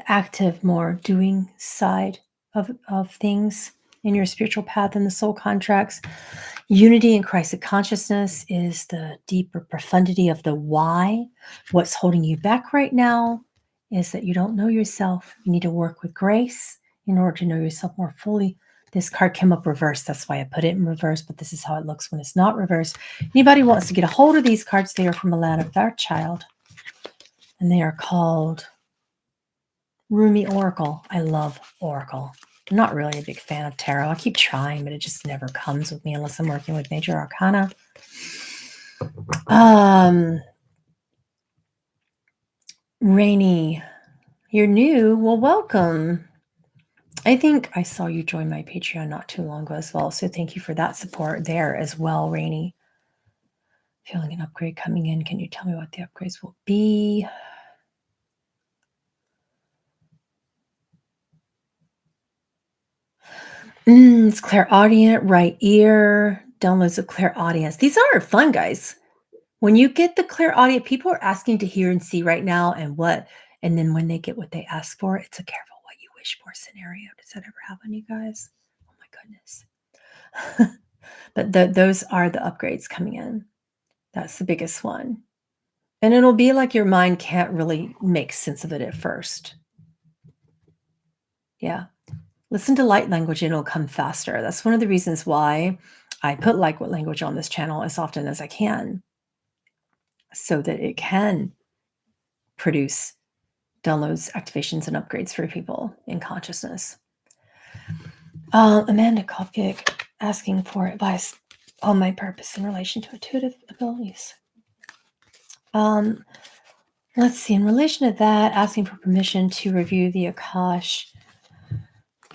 active, more doing side of things in your spiritual path and the soul contracts. Unity in Christ consciousness is the deeper profundity of the why. What's holding you back right now is that you don't know yourself. You need to work with grace in order to know yourself more fully. This card came up reversed. That's why I put it in reverse, but this is how it looks when it's not reversed. Anybody wants to get a hold of these cards, they are from a land of our child. And they are called Rumi Oracle. I love Oracle. I'm not really a big fan of tarot. I keep trying, but it just never comes with me unless I'm working with major arcana. Rainy, you're new. Well, welcome. I think I saw you join my Patreon not too long ago as well. So thank you for that support there as well, Rainy. Feeling an upgrade coming in. Can you tell me what the upgrades will be? It's clairaudient, right ear, downloads of clairaudience. These are fun, guys. When you get the clairaudient, people are asking to hear and see right now, and then when they get what they ask for, it's a careful what you wish for scenario. Does that ever happen, you guys? Oh my goodness. But those are the upgrades coming in. That's the biggest one. And it'll be like your mind can't really make sense of it at first. Yeah. Listen to light language and it'll come faster. That's one of the reasons why I put light language on this channel as often as I can, so that it can produce downloads, activations, and upgrades for people in consciousness. Amanda Kopik asking for advice on my purpose in relation to intuitive abilities. Let's see, in relation to that, asking for permission to review the Akash,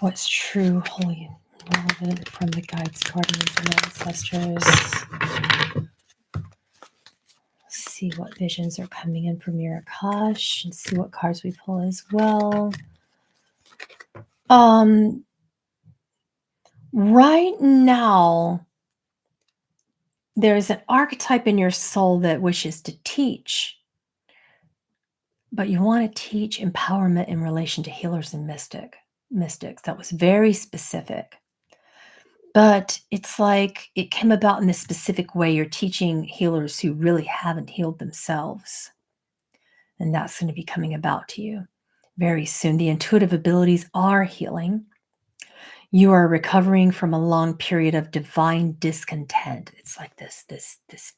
what's true, holy, and relevant from the guides, guardians, and ancestors. See what visions are coming in from your Akash and see what cards we pull as well. Right now, there's an archetype in your soul that wishes to teach, but you want to teach empowerment in relation to healers and mystics. That was very specific. But it's like it came about in this specific way. You're teaching healers who really haven't healed themselves. And that's going to be coming about to you very soon. The intuitive abilities are healing. You are recovering from a long period of divine discontent. It's like this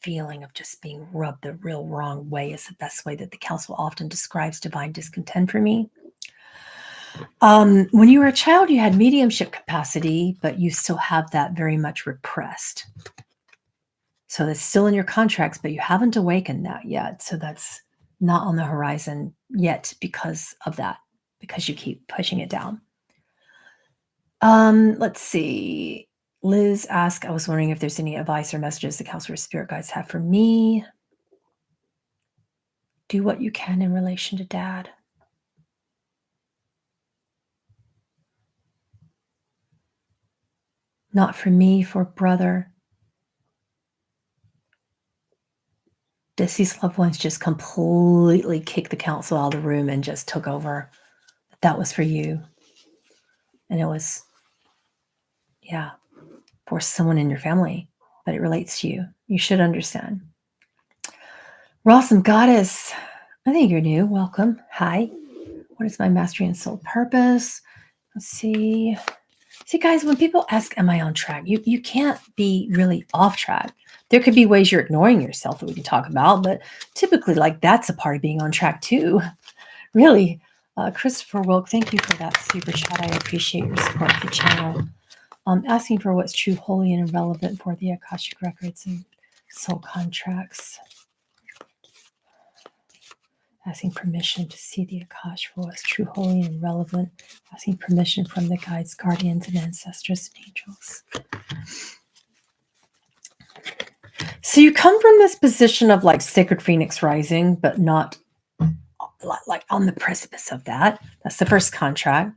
feeling of just being rubbed the real wrong way is the best way that the council often describes divine discontent for me. When you were a child, you had mediumship capacity, but you still have that very much repressed. So that's still in your contracts, but you haven't awakened that yet. So that's not on the horizon yet because of that, because you keep pushing it down. Let's see. Liz asked, I was wondering if there's any advice or messages the counselor spirit guides have for me. Do what you can in relation to dad. Not for me, for brother. Deceased loved ones just completely kicked the council out of the room and just took over. That was for you. And it was, yeah, for someone in your family, but it relates to you. You should understand. Rawsome Goddess, I think you're new. Welcome. Hi. What is my mastery and soul purpose? Let's see. See, guys, when people ask, am I on track? You can't be really off track. There could be ways you're ignoring yourself that we can talk about, but typically, like, that's a part of being on track too. Really. Christopher Wilk, thank you for that super chat. I appreciate your support of the channel. Asking for what's true, holy, and irrelevant for the akashic records and soul contracts. Asking permission to see the Akash for what's true, holy, and relevant. Asking permission from the guides, guardians, and ancestors and angels. So you come from this position of like sacred phoenix rising, but not like on the precipice of that. That's the first contract.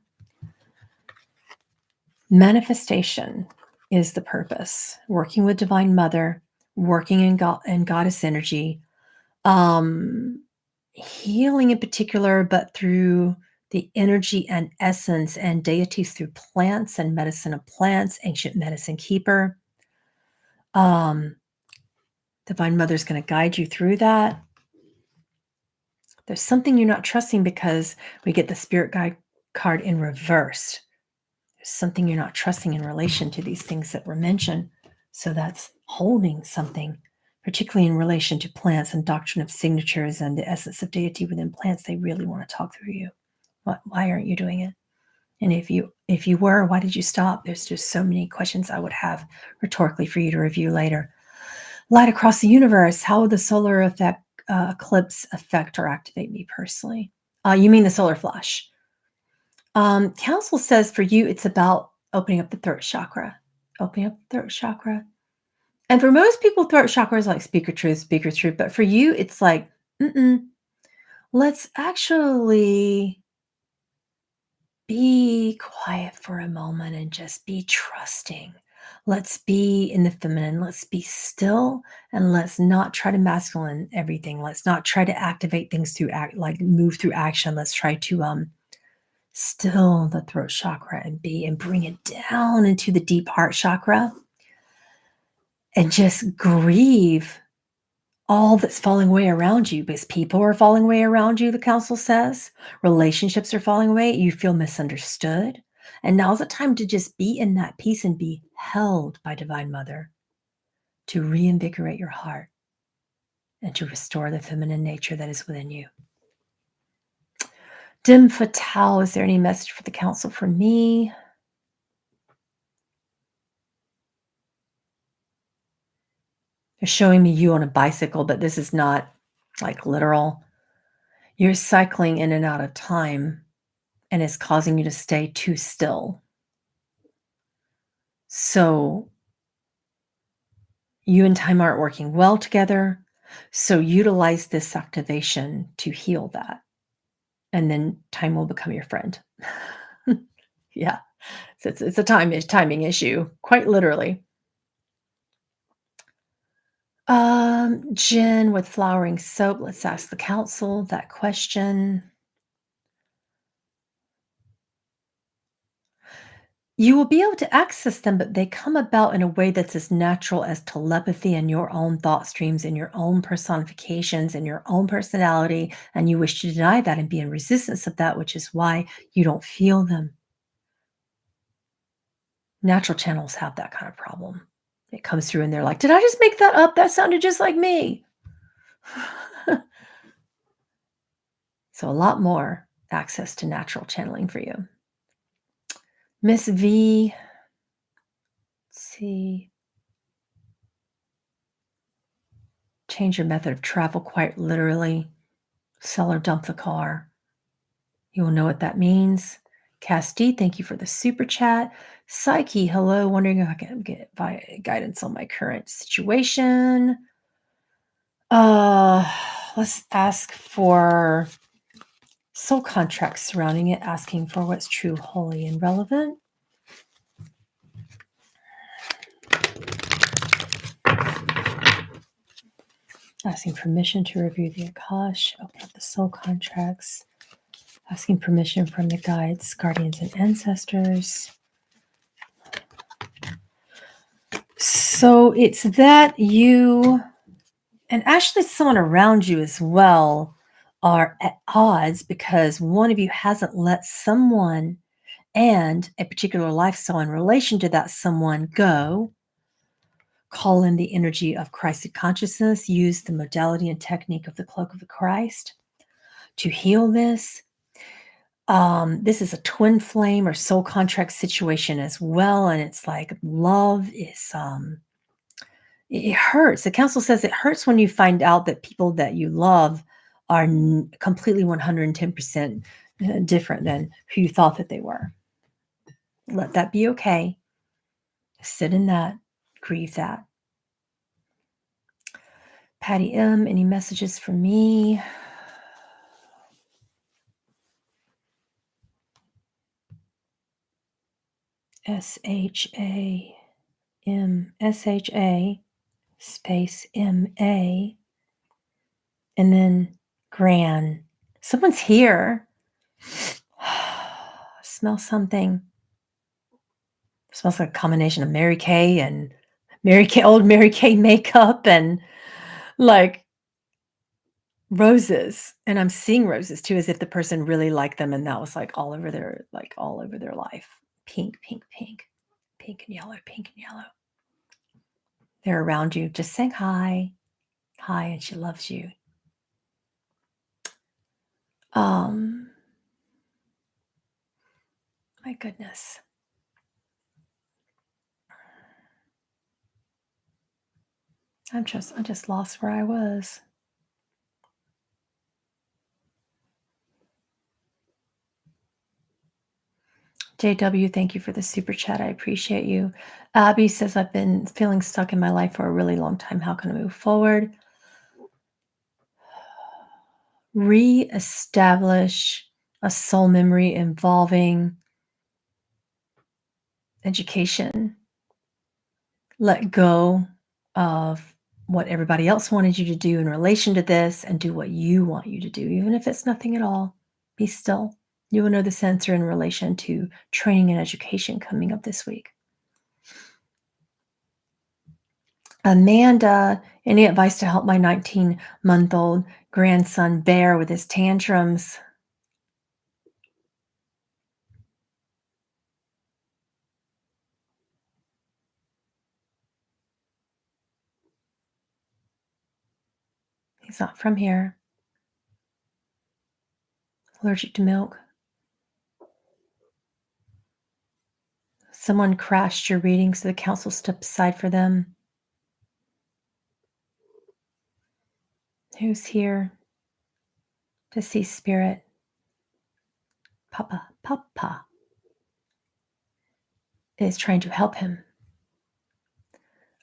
Manifestation is the purpose. Working with Divine Mother, working in God and Goddess energy. Healing in particular, but through the energy and essence and deities through plants and medicine of plants, ancient medicine keeper. Divine Mother is going to guide you through that. There's something you're not trusting because we get the spirit guide card in reverse. There's something you're not trusting in relation to these things that were mentioned. So that's holding something, particularly in relation to plants and doctrine of signatures and the essence of deity within plants. They really want to talk through you. Why aren't you doing it? And if you were, why did you stop? There's just so many questions I would have rhetorically for you to review later. Light across the universe. How would the solar eclipse affect or activate me personally? You mean the solar flash? Council says for you, it's about opening up the throat chakra. Opening up the throat chakra. And for most people, throat chakra is like speaker truth. But for you, it's like, let's actually be quiet for a moment and just be trusting. Let's be in the feminine. Let's be still and let's not try to masculine everything. Let's not try to activate things through move through action. Let's try to still the throat chakra and bring it down into the deep heart chakra and just grieve all that's falling away around you, because people are falling away around you, the council says. Relationships are falling away. You feel misunderstood. And now's the time to just be in that peace and be held by Divine Mother to reinvigorate your heart and to restore the feminine nature that is within you. Dim Fatal, is there any message for the council for me? They're showing me you on a bicycle, but this is not like literal. You're cycling in and out of time, and it's causing you to stay too still. So you and time aren't working well together. So utilize this activation to heal that. And then time will become your friend. Yeah. So it's a timing issue, quite literally. Jen with flowering soap. Let's ask the council that question. You will be able to access them, but they come about in a way that's as natural as telepathy and your own thought streams and your own personifications and your own personality. And you wish to deny that and be in resistance of that, which is why you don't feel them. Natural channels have that kind of problem. It comes through and they're like, "Did I just make that up? That sounded just like me." So a lot more access to natural channeling for you. Miss V, let's see. Change your method of travel quite literally. Sell or dump the car. You will know what that means. Casti, thank you for the super chat. Psyche, hello. Wondering if I can get guidance on my current situation. Uh, let's ask for soul contracts surrounding it, asking for what's true, holy, and relevant. Asking permission to review the Akash, open up the soul contracts. Asking permission from the guides, guardians, and ancestors. So it's that you, and actually someone around you as well, are at odds because one of you hasn't let someone and a particular lifestyle in relation to that someone go. Call in the energy of Christed consciousness, use the modality and technique of the cloak of the Christ to heal this. This is a twin flame or soul contract situation as well. And it's like love is, it hurts. The council says it hurts when you find out that people that you love are completely 110% different than who you thought that they were. Let that be okay. Sit in that, grieve that. Patty M, any messages for me? SHA space MA, and then Gran. Someone's here. Smell something. Smells like a combination of Mary Kay and old Mary Kay makeup and like roses. And I'm seeing roses too, as if the person really liked them and that was like all over their life. Pink, pink, pink, pink and yellow, pink and yellow. They're around you just saying hi, and she loves you. My goodness. I just lost where I was. JW, thank you for the super chat. I appreciate you. Abby says, I've been feeling stuck in my life for a really long time. How can I move forward? Reestablish a soul memory involving education. Let go of what everybody else wanted you to do in relation to this and do what you want you to do, even if it's nothing at all. Be still. You will know the answer in relation to training and education coming up this week. Amanda, any advice to help my 19-month-old grandson Bear with his tantrums? He's not from here. Allergic to milk. Someone crashed your reading, so the council stepped aside for them. Who's here to see spirit? Papa is trying to help him.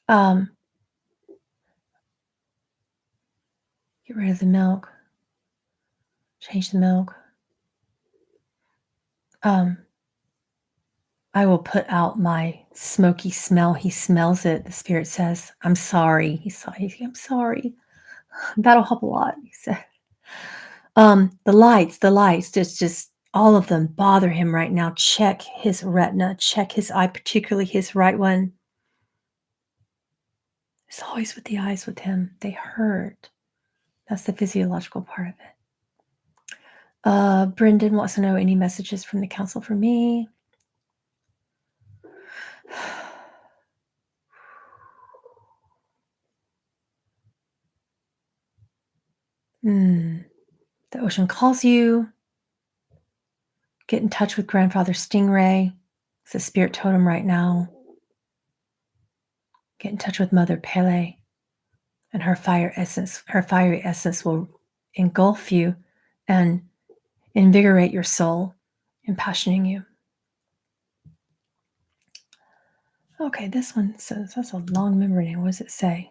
Get rid of the milk. Change the milk. I will put out my smoky smell. He smells it. The spirit says, I'm sorry. I'm sorry. That'll help a lot, he said. The lights, just all of them bother him right now. Check his retina, check his eye, particularly his right one. It's always with the eyes with him. They hurt. That's the physiological part of it. Brendan wants to know any messages from the council for me. Mm. The ocean calls you. Get in touch with Grandfather Stingray. It's a spirit totem right now. Get in touch with Mother Pele, and her fiery essence will engulf you and invigorate your soul, impassioning you. Okay, this one says, that's a long memory name. What does it say?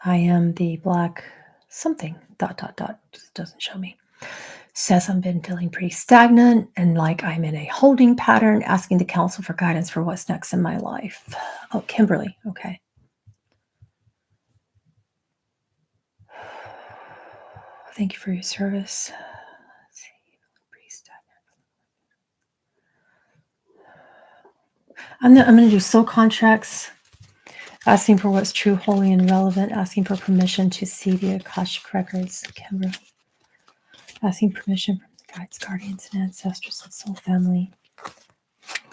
I am the black something, ... Just doesn't show me. Says I've been feeling pretty stagnant and like I'm in a holding pattern, asking the council for guidance for what's next in my life. Oh, Kimberly. Okay. Thank you for your service. Let's see. Pretty stagnant. I'm going to do soul contracts, asking for what's true, holy, and relevant, asking for permission to see the akashic records. Kimberly. Asking permission from the guides, guardians, and ancestors and soul family.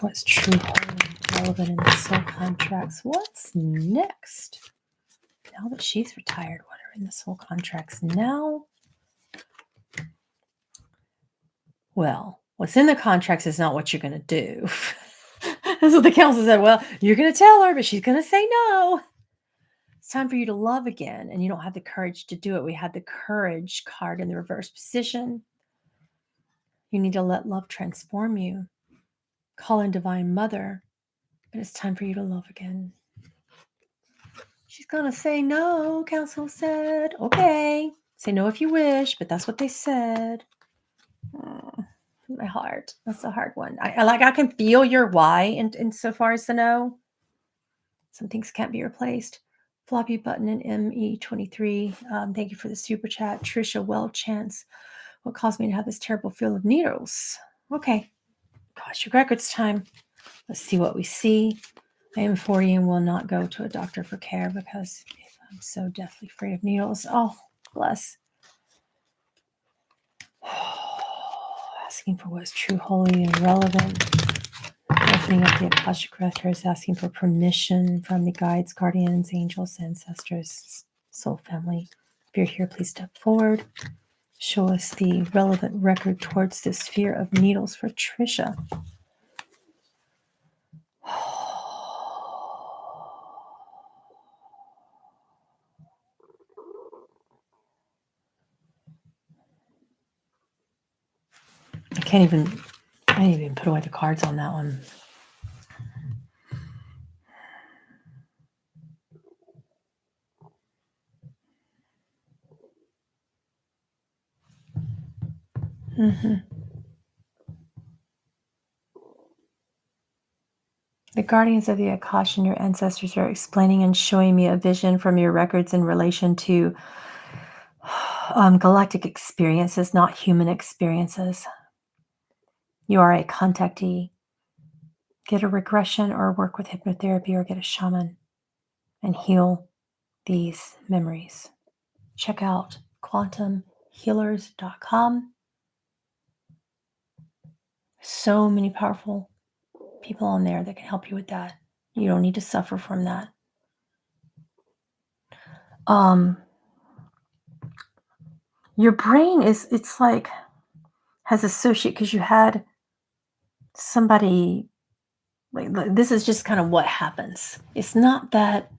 What's true, holy, and relevant in the soul contracts? What's next? Now that she's retired, what are in the soul contracts now? Well, what's in the contracts is not what you're going to do. That's what the council said. Well, you're going to tell her, but she's going to say no. It's time for you to love again, and you don't have the courage to do it. We had the courage card in the reverse position. You need to let love transform you. Call in Divine Mother, but it's time for you to love again. She's going to say no, council said. Okay. Say no if you wish, but that's what they said. My heart. That's a hard one. I can feel your why in so far as the no. Some things can't be replaced. Floppy button in ME23. Thank you for the super chat. Trisha Welchance. What caused me to have this terrible feel of needles? Okay. Gosh, your records time. Let's see what we see. I am 40 and will not go to a doctor for care because I'm so deathly afraid of needles. Oh, bless. Asking for what's true, holy, and relevant. Opening up the Akashic records, asking for permission from the guides, guardians, angels, ancestors, soul family. If you're here, please step forward. Show us the relevant record towards this sphere of needles for Trisha. I didn't even put away the cards on that one. Mm-hmm. The guardians of the Akash and your ancestors are explaining and showing me a vision from your records in relation to galactic experiences, not human experiences. You are a contactee. Get a regression or work with hypnotherapy or get a shaman and heal these memories. Check out quantumhealers.com. So many powerful people on there that can help you with that. You don't need to suffer from that. Your brain it's like has associated because you had somebody like this is just kind of what happens. It's not that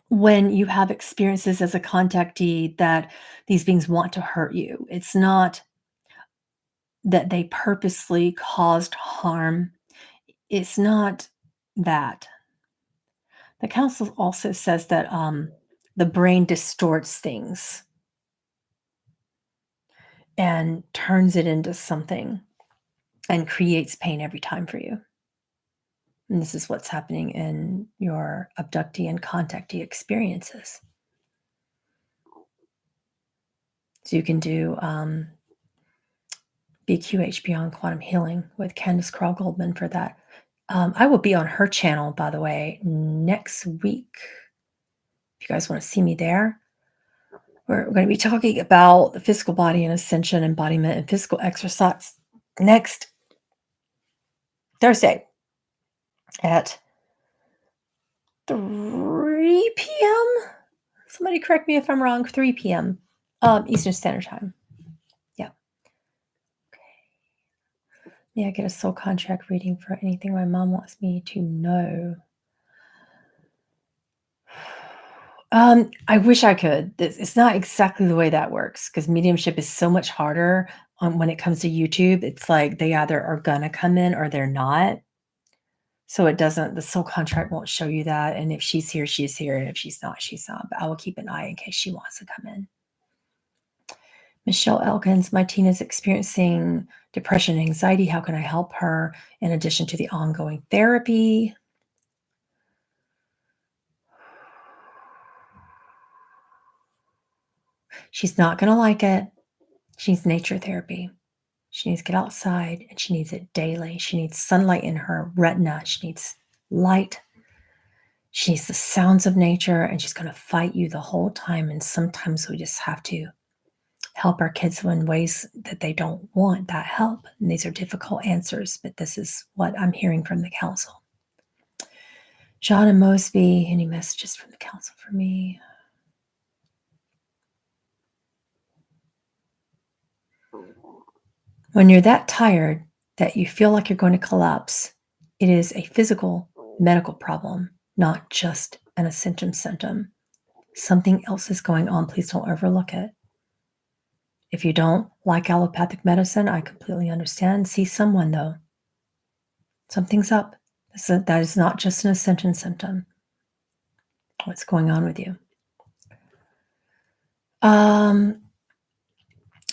when you have experiences as a contactee that these beings want to hurt you. It's not that they purposely caused harm. It's not that. The council also says that the brain distorts things and turns it into something and creates pain every time for you. And this is what's happening in your abductee and contactee experiences. So you can do BQH Beyond Quantum Healing with Candace Carl Goldman for that. I will be on her channel, by the way, next week. If you guys want to see me there, we're going to be talking about the physical body and ascension, embodiment, and physical exercise next Thursday at 3 p.m.? Somebody correct me if I'm wrong, 3 p.m. Eastern Standard Time. Yeah. May I get a soul contract reading for anything my mom wants me to know? I wish I could. It's not exactly the way that works because mediumship is so much harder when it comes to YouTube. It's like they either are gonna come in or they're not. So it doesn't, the soul contract won't show you that. And if she's here, she's here. And if she's not, she's not. But I will keep an eye in case she wants to come in. Michelle Elkins, my teen is experiencing depression and anxiety. How can I help her in addition to the ongoing therapy? She's not going to like it. She needs nature therapy. She needs to get outside and she needs it daily. She needs sunlight in her retina. She needs light. She needs the sounds of nature and she's going to fight you the whole time. And sometimes we just have to help our kids in ways that they don't want that help. And these are difficult answers, but this is what I'm hearing from the council. John and Mosby, any messages from the council for me? When you're that tired that you feel like you're going to collapse, it is a physical medical problem, not just an ascension symptom. Something else is going on. Please don't overlook it. If you don't like allopathic medicine, I completely understand. See someone, though. Something's up. That is not just an ascension symptom. What's going on with you?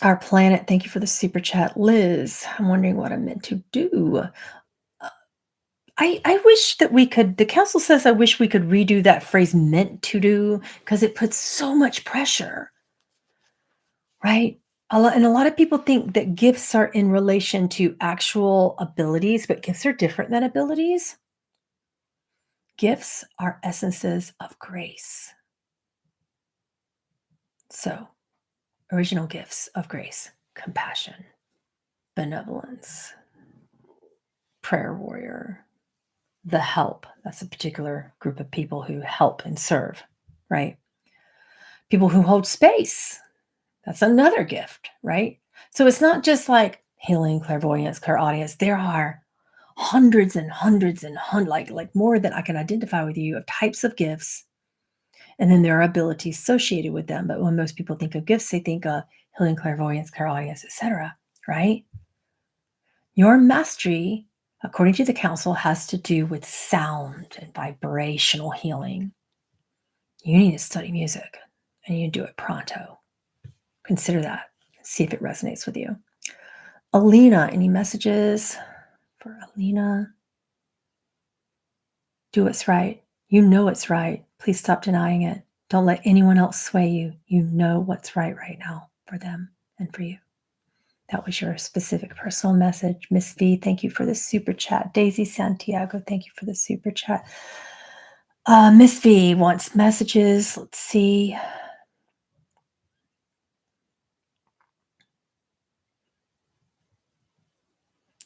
Our planet, thank you for the super chat. Liz, I'm wondering what I'm meant to do. I wish that we could, the council says I wish we could redo that phrase meant to do because it puts so much pressure, right? And a lot of people think that gifts are in relation to actual abilities, but gifts are different than abilities. Gifts are essences of grace. So, original gifts of grace, compassion, benevolence, prayer warrior, the help. That's a particular group of people who help and serve, right? People who hold space. That's another gift, right? So it's not just like healing, clairvoyance, clairaudience. There are hundreds and hundreds and like more than I can identify with you of types of gifts. And then there are abilities associated with them. But when most people think of gifts, they think of healing, clairvoyance, clairaudience, etc., right? Your mastery, according to the council, has to do with sound and vibrational healing. You need to study music and you do it pronto. Consider that. See if it resonates with you. Alina, any messages for Alina? Do what's right. You know it's right. Please stop denying it. Don't let anyone else sway you. You know what's right now for them and for you. That was your specific personal message. Miss V, thank you for the super chat. Daisy Santiago, thank you for the super chat. Miss V wants messages. Let's see.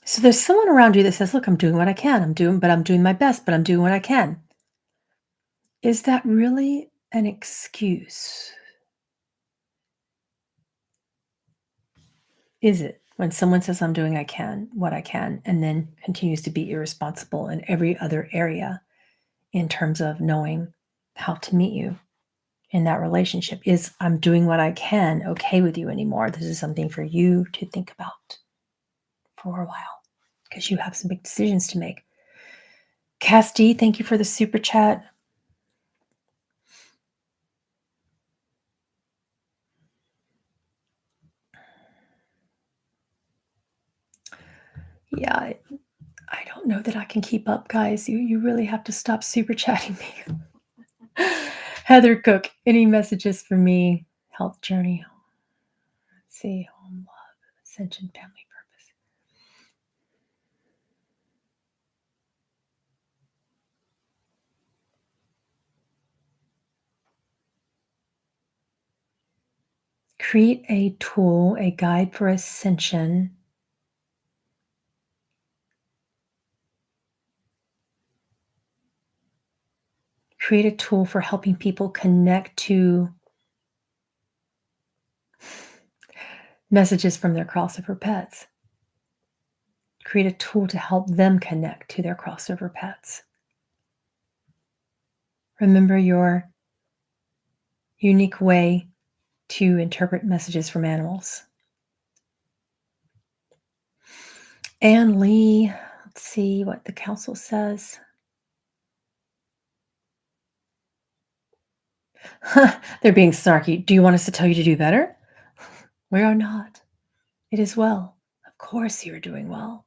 So there's someone around you that says, look, I'm doing what I can. I'm doing my best, but I'm doing what I can. Is that really an excuse? Is it when someone says, I'm doing what I can, and then continues to be irresponsible in every other area in terms of knowing how to meet you in that relationship? Is I'm doing what I can okay with you anymore? This is something for you to think about for a while because you have some big decisions to make. Casti, thank you for the super chat. Yeah, I don't know that I can keep up, guys. You really have to stop super chatting me. Heather Cook, any messages for me? Health journey. Let's see. Home love, ascension, family purpose. Create a tool, a guide for ascension. Create a tool for helping people connect to messages from their crossover pets. Create a tool to help them connect to their crossover pets. Remember your unique way to interpret messages from animals. Anne Lee, let's see what the council says. They're being snarky. Do you want us to tell you to do better? We are not. It is well. Of course you are doing well.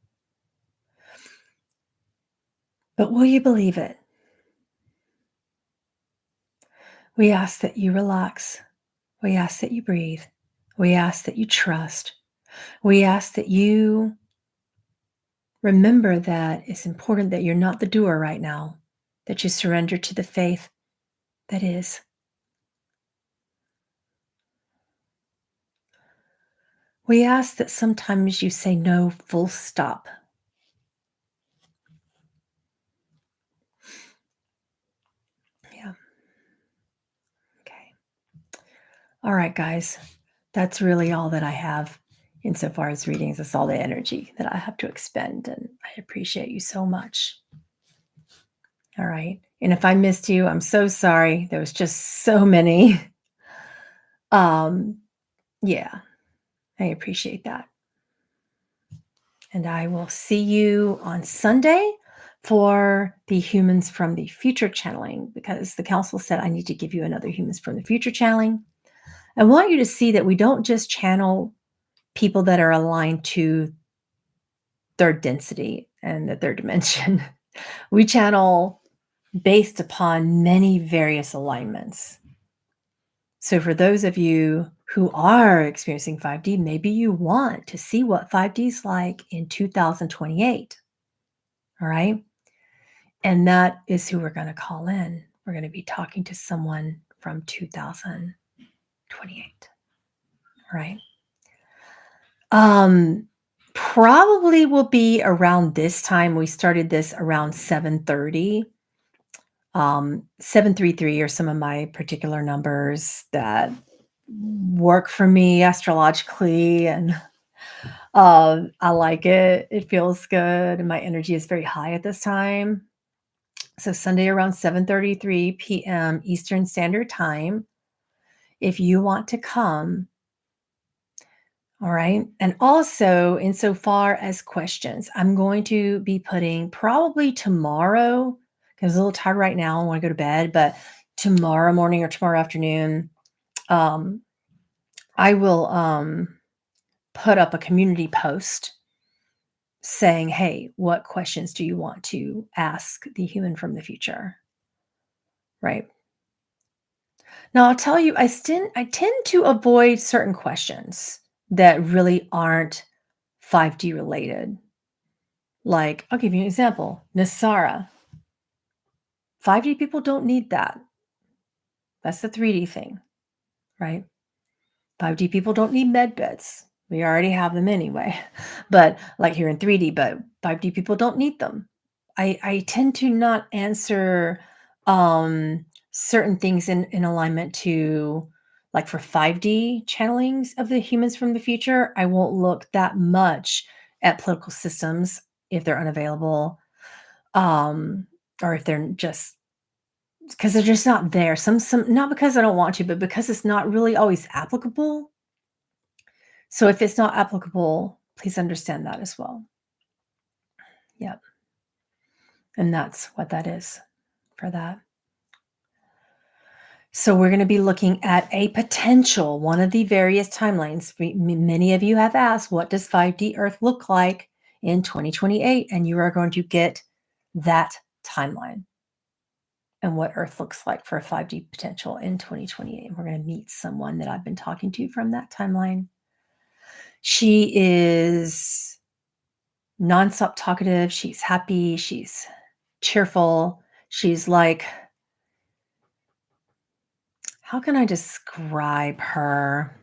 But will you believe it? We ask that you relax. We ask that you breathe. We ask that you trust. We ask that you remember that it's important that you're not the doer right now, that you surrender to the faith that is. We ask that sometimes you say no, full stop. Yeah. Okay. All right, guys. That's really all that I have insofar as readings. That's all the energy that I have to expend. And I appreciate you so much. All right. And if I missed you, I'm so sorry. There was just so many. Yeah, I appreciate that. And I will see you on Sunday for the Humans from the Future channeling, because the council said I need to give you another Humans from the Future channeling. I want you to see that we don't just channel people that are aligned to third density and the third dimension. We channel based upon many various alignments. So for those of you who are experiencing 5D, maybe you want to see what 5D is like in 2028. All right. And that is who we're going to call in. We're going to be talking to someone from 2028. All right. Probably will be around this time. We started this around 7:30. 733 are some of my particular numbers that work for me astrologically, and I like it. It feels good, and my energy is very high at this time. So Sunday around 7:33 p.m. Eastern Standard Time, if you want to come. All right. And also, insofar as questions, I'm going to be putting probably tomorrow, because I'm a little tired right now. I want to go to bed, but tomorrow morning or tomorrow afternoon, I will put up a community post saying, hey, what questions do you want to ask the human from the future? Right. Now, I'll tell you, I tend to avoid certain questions that really aren't 5D related. Like, I'll give you an example. Nasara. 5D people don't need that. That's the 3D thing, right? 5D people don't need med beds. We already have them anyway. But like here in 3D, but 5D people don't need them. I tend to not answer certain things in alignment to, like, for 5D channelings of the humans from the future. I won't look that much at political systems if they're unavailable, or if they're just because they're just not there. Some not because I don't want to, but because it's not really always applicable. So if it's not applicable, please understand that as well. Yep. And that's what that is for that. So we're going to be looking at a potential, one of the various timelines. Many of you have asked, what does 5D Earth look like in 2028? And you are going to get that timeline and what Earth looks like for a 5D potential in 2028. We're going to meet someone that I've been talking to from that timeline. She is nonstop talkative. She's happy. She's cheerful. She's like, how can I describe her?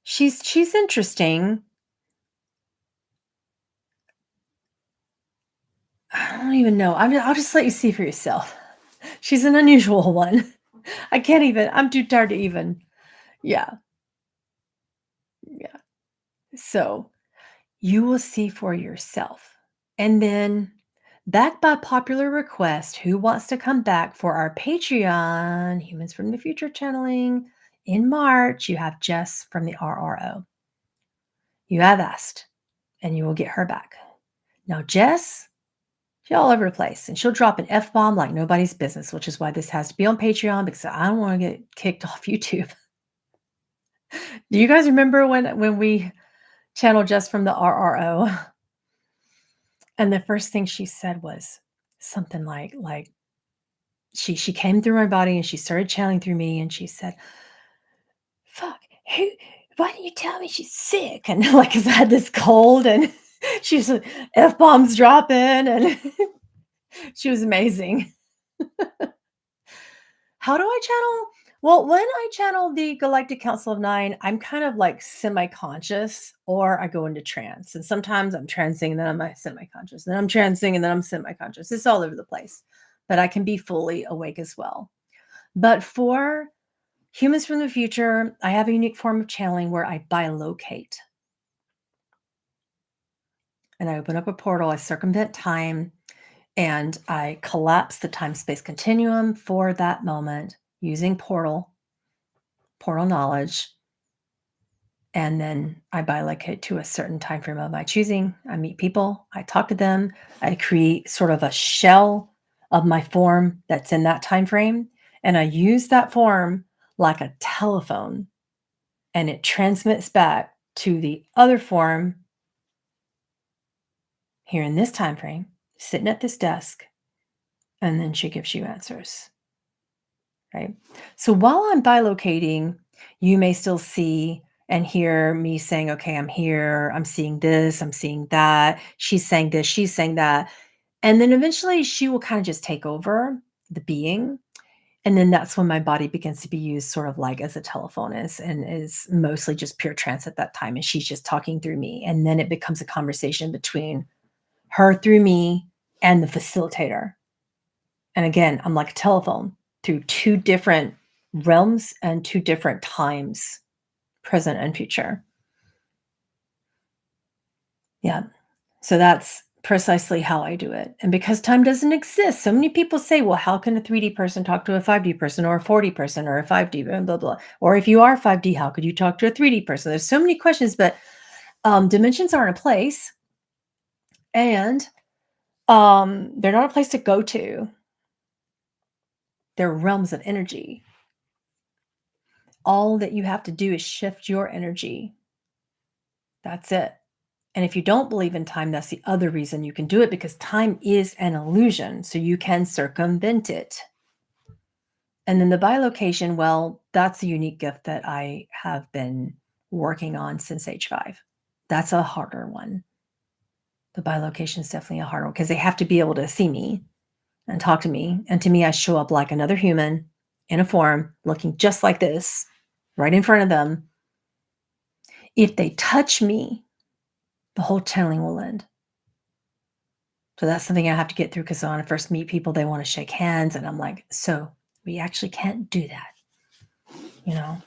She's interesting. even know. I'll just let you see for yourself. She's an unusual one. I can't even. I'm too tired to even. Yeah, yeah. So you will see for yourself. And then, back by popular request, who wants to come back for our Patreon, Humans from the Future channeling in March? You have Jess from the RRO. You have asked, and you will get her back. Now, Jess, she's all over the place, and she'll drop an F bomb like nobody's business, which is why this has to be on Patreon because I don't want to get kicked off YouTube. Do you guys remember when we channeled Jess from the RRO? And the first thing she said was something like she came through my body and she started channeling through me and she said, "Fuck, who why didn't you tell me she's sick?" And like, 'cause I had this cold and she's like F-bombs dropping and she was amazing. How do I channel? Well, when I channel the Galactic Council of Nine, I'm kind of like semi-conscious or I go into trance. And sometimes I'm transing and then I'm semi-conscious. Then I'm transing and then I'm semi-conscious. It's all over the place. But I can be fully awake as well. But for humans from the future, I have a unique form of channeling where I bilocate. And I open up a portal, I circumvent time, and I collapse the time-space continuum for that moment using portal knowledge, and then I bilocate to a certain time frame of my choosing. I meet people, I talk to them, I create sort of a shell of my form that's in that time frame, and I use that form like a telephone, and it transmits back to the other form here in this time frame, sitting at this desk, and then she gives you answers, right? So while I'm bilocating, you may still see and hear me saying, okay, I'm here, I'm seeing this, I'm seeing that. She's saying this, she's saying that. And then eventually she will kind of just take over the being. And then that's when my body begins to be used sort of like as a telephone is and is mostly just pure trance at that time. And she's just talking through me. And then it becomes a conversation between her through me and the facilitator. And again, I'm like a telephone through two different realms and two different times, present and future. Yeah. So that's precisely how I do it. And because time doesn't exist, so many people say, well, how can a 3D person talk to a 5D person or a 4D person or a 5D, blah, blah, blah. Or if you are 5D, how could you talk to a 3D person? There's so many questions, but dimensions aren't a place. And they're not a place to go to. They're realms of energy. All that you have to do is shift your energy. That's it. And if you don't believe in time, that's the other reason you can do it because time is an illusion. So you can circumvent it. And then the bilocation, well, that's a unique gift that I have been working on since age 5. That's a harder one. The bilocation is definitely a harder one because they have to be able to see me and talk to me. And to me, I show up like another human in a form looking just like this right in front of them. If they touch me, the whole channeling will end. So that's something I have to get through because when I first meet people, they want to shake hands. And I'm like, so we actually can't do that. You know,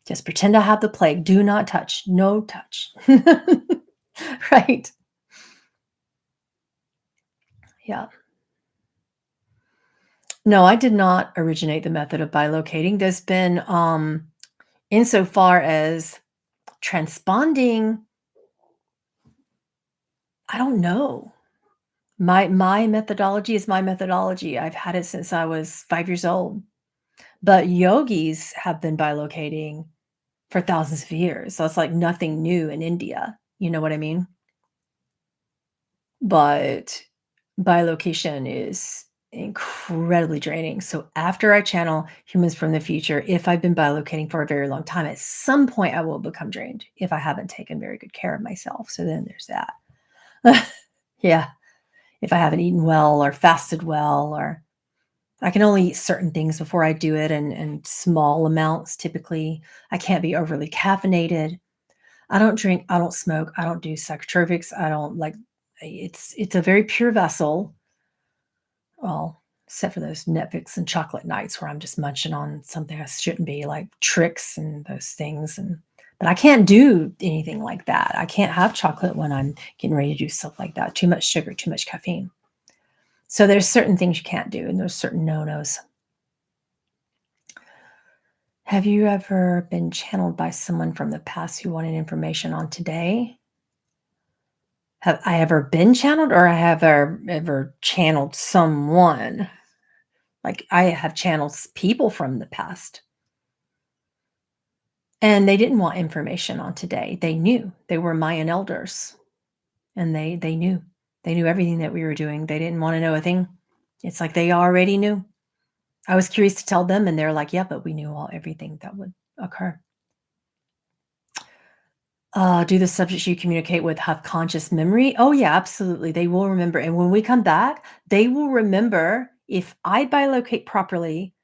just pretend I have the plague. Do not touch. No touch. Right. Yeah. No, I did not originate the method of bilocating. There's been, insofar as transponding, I don't know. My methodology is my methodology. I've had it since I was 5 years old. But yogis have been bilocating for thousands of years. So it's like nothing new in India. You know what I mean? But bilocation is incredibly draining. So after I channel humans from the future, if I've been bilocating for a very long time, at some point I will become drained if I haven't taken very good care of myself. So then there's that. Yeah. If I haven't eaten well or fasted well, or I can only eat certain things before I do it and small amounts typically. I can't be overly caffeinated. I don't drink, I don't smoke, I don't do psychotropics. I don't like It's a very pure vessel. Well, except for those Netflix and chocolate nights where I'm just munching on something I shouldn't be, like tricks and those things. But I can't do anything like that. I can't have chocolate when I'm getting ready to do stuff like that. Too much sugar, too much caffeine. So there's certain things you can't do, and there's certain no-nos. Have you ever been channeled by someone from the past who wanted information on today? Have I ever been channeled, or I have ever channeled someone? Like, I have channeled people from the past, and they didn't want information on today. They knew. They were Mayan elders, and they knew. They knew everything that we were doing. They didn't wanna know a thing. It's like they already knew. I was curious to tell them, and they're like, "Yeah, but we knew everything that would occur." Do the subjects you communicate with have conscious memory? Oh, yeah, absolutely. They will remember. And when we come back, they will remember if I bilocate properly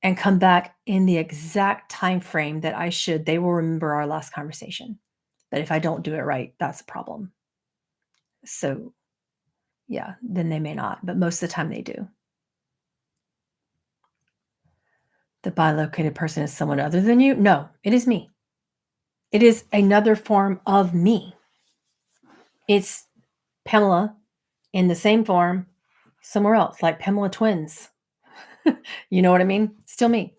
and come back in the exact time frame that I should, they will remember our last conversation. But if I don't do it right, that's a problem. So, yeah, then they may not, but most of the time they do. The bilocated person is someone other than you? No, it is me. It is another form of me. It's Pamela in the same form somewhere else, like Pamela twins. You know what I mean? Still me.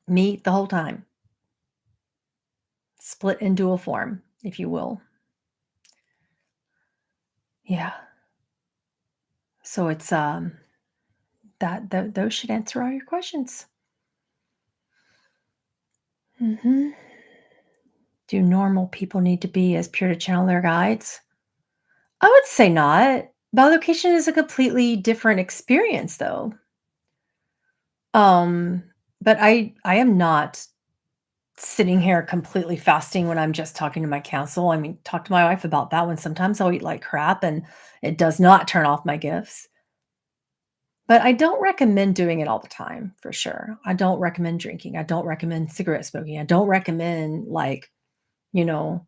Me the whole time. Split in dual form, if you will. Yeah. So it's those should answer all your questions. Mhm. Do normal people need to be as pure to channel their guides? I would say not. Bilocation is a completely different experience though. Um, but I am not sitting here completely fasting when I'm just talking to my counsel. I mean, talk to my wife about that one. Sometimes I'll eat like crap and it does not turn off my gifts. But I don't recommend doing it all the time for sure. I don't recommend drinking. I don't recommend cigarette smoking. I don't recommend like, you know,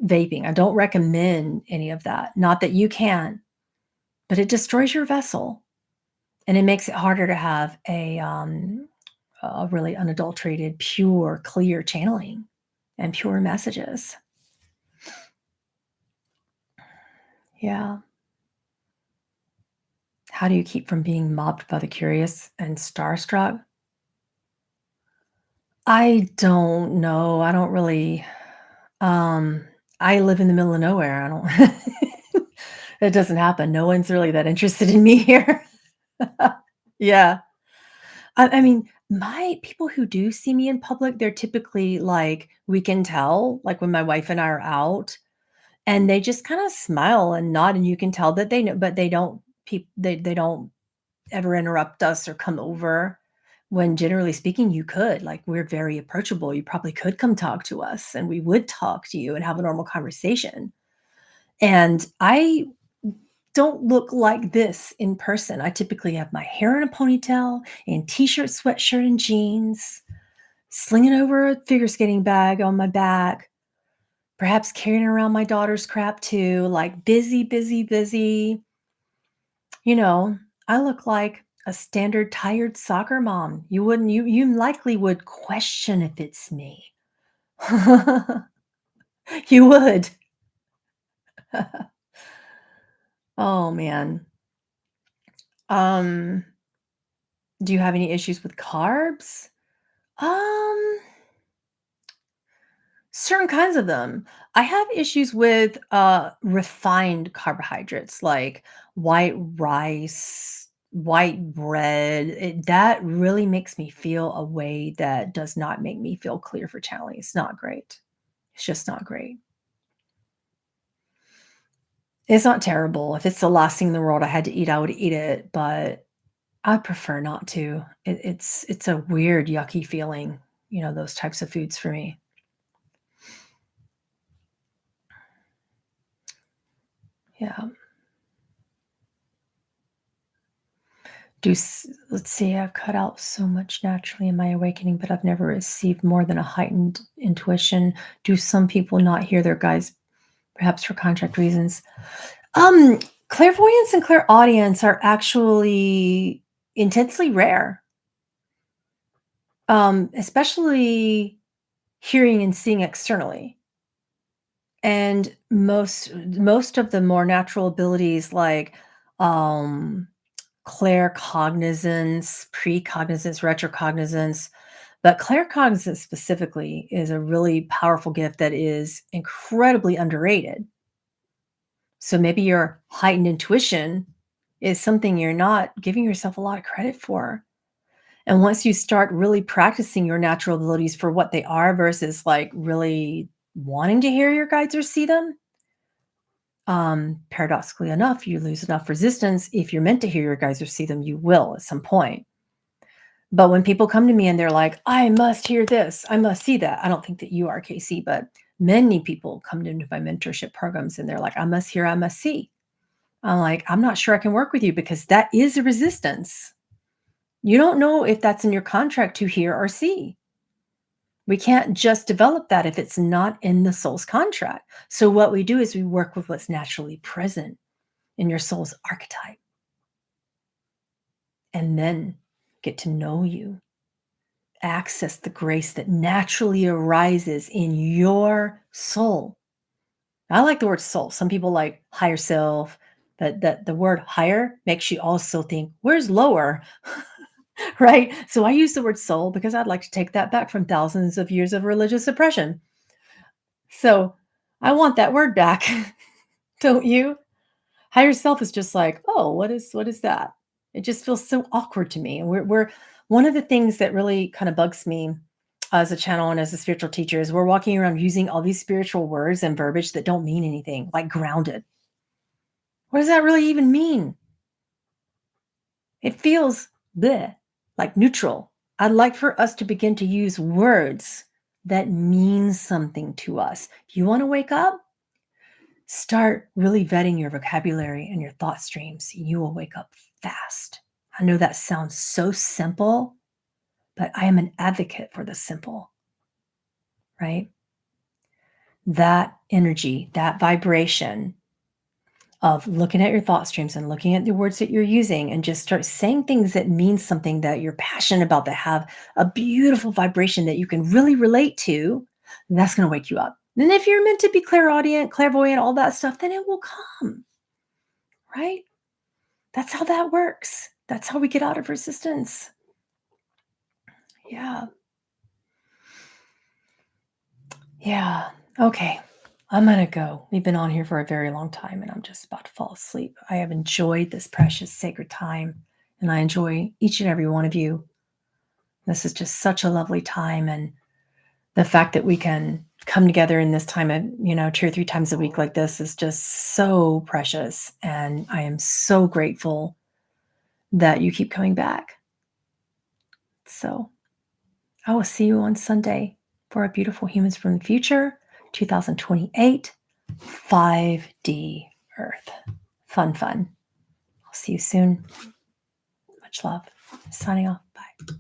vaping. I don't recommend any of that. Not that you can, but it destroys your vessel and it makes it harder to have a really unadulterated, pure, clear channeling and pure messages. Yeah. How do you keep from being mobbed by the curious and starstruck? I don't know. I don't really um I live in the middle of nowhere. I don't it doesn't happen. No one's really that interested in me here. Yeah. I mean, my people who do see me in public, they're typically like we can tell, like when my wife and I are out, and they just kind of smile and nod, and you can tell that they know, but they don't ever interrupt us or come over when generally speaking you could. Like, we're very approachable. You probably could come talk to us and we would talk to you and have a normal conversation. And I don't look like this in person. I typically have my hair in a ponytail and t-shirt, sweatshirt, and jeans, slinging over a figure skating bag on my back, perhaps carrying around my daughter's crap too, like busy, busy, busy. You know, I look like a standard tired soccer mom. You likely would question if it's me. You would. Oh man. Um, do you have any issues with carbs? Um, certain kinds of them. I have issues with refined carbohydrates like white rice, white bread. That really makes me feel a way that does not make me feel clear for channeling. It's not great. It's just not great. It's not terrible. If it's the last thing in the world I had to eat, I would eat it, but I prefer not to. It's a weird, yucky feeling, those types of foods for me. Yeah. Let's see, I've cut out so much naturally in my awakening, but I've never received more than a heightened intuition. Do some people not hear their guides, perhaps for contract reasons? Um, Clairvoyance and clairaudience are actually intensely rare, especially hearing and seeing externally. And most of the more natural abilities like um claircognizance, precognizance, retrocognizance, but claircognizance specifically is a really powerful gift that is incredibly underrated. So maybe your heightened intuition is something you're not giving yourself a lot of credit for. And once you start really practicing your natural abilities for what they are versus like really wanting to hear your guides or see them, paradoxically enough, you lose enough resistance. If you're meant to hear your guides or see them, you will at some point. But when people come to me and they're like, I must hear this, I must see that. I don't think that you are, Casey, but many people come into my mentorship programs and they're like, I must hear, I must see. I'm like, I'm not sure I can work with you because that is a resistance. You don't know if that's in your contract to hear or see. We can't just develop that if it's not in the soul's contract. So what we do is we work with what's naturally present in your soul's archetype and then get to know you, access the grace that naturally arises in your soul. I like the word soul. Some people like higher self, but that the word higher makes you also think, where's lower? Right? So I use the word soul because I'd like to take that back from thousands of years of religious oppression. So I want that word back. Don't you? Higher self is just like, oh, what is that? It just feels so awkward to me. And we're one of the things that really kind of bugs me as a channel and as a spiritual teacher is we're walking around using all these spiritual words and verbiage that don't mean anything, like grounded. What does that really even mean? It feels bleh, like neutral. I'd like for us to begin to use words that mean something to us. You want to wake up? Start really vetting your vocabulary and your thought streams. You will wake up fast. I know that sounds so simple, but I am an advocate for the simple, right? That energy, that vibration of looking at your thought streams and looking at the words that you're using and just start saying things that mean something that you're passionate about, that have a beautiful vibration that you can really relate to, that's going to wake you up. And if you're meant to be clairaudient, clairvoyant, all that stuff, then it will come, right? That's how that works. That's how we get out of resistance. Yeah. Yeah. Okay. I'm going to go. We've been on here for a very long time and I'm just about to fall asleep. I have enjoyed this precious sacred time and I enjoy each and every one of you. This is just such a lovely time. And the fact that we can come together in this time of, 2 or 3 times a week like this is just so precious. And I am so grateful that you keep coming back. So I will see you on Sunday for a beautiful Humans from the Future 2028 5D Earth. Fun, fun. I'll see you soon. Much love. Signing off. Bye.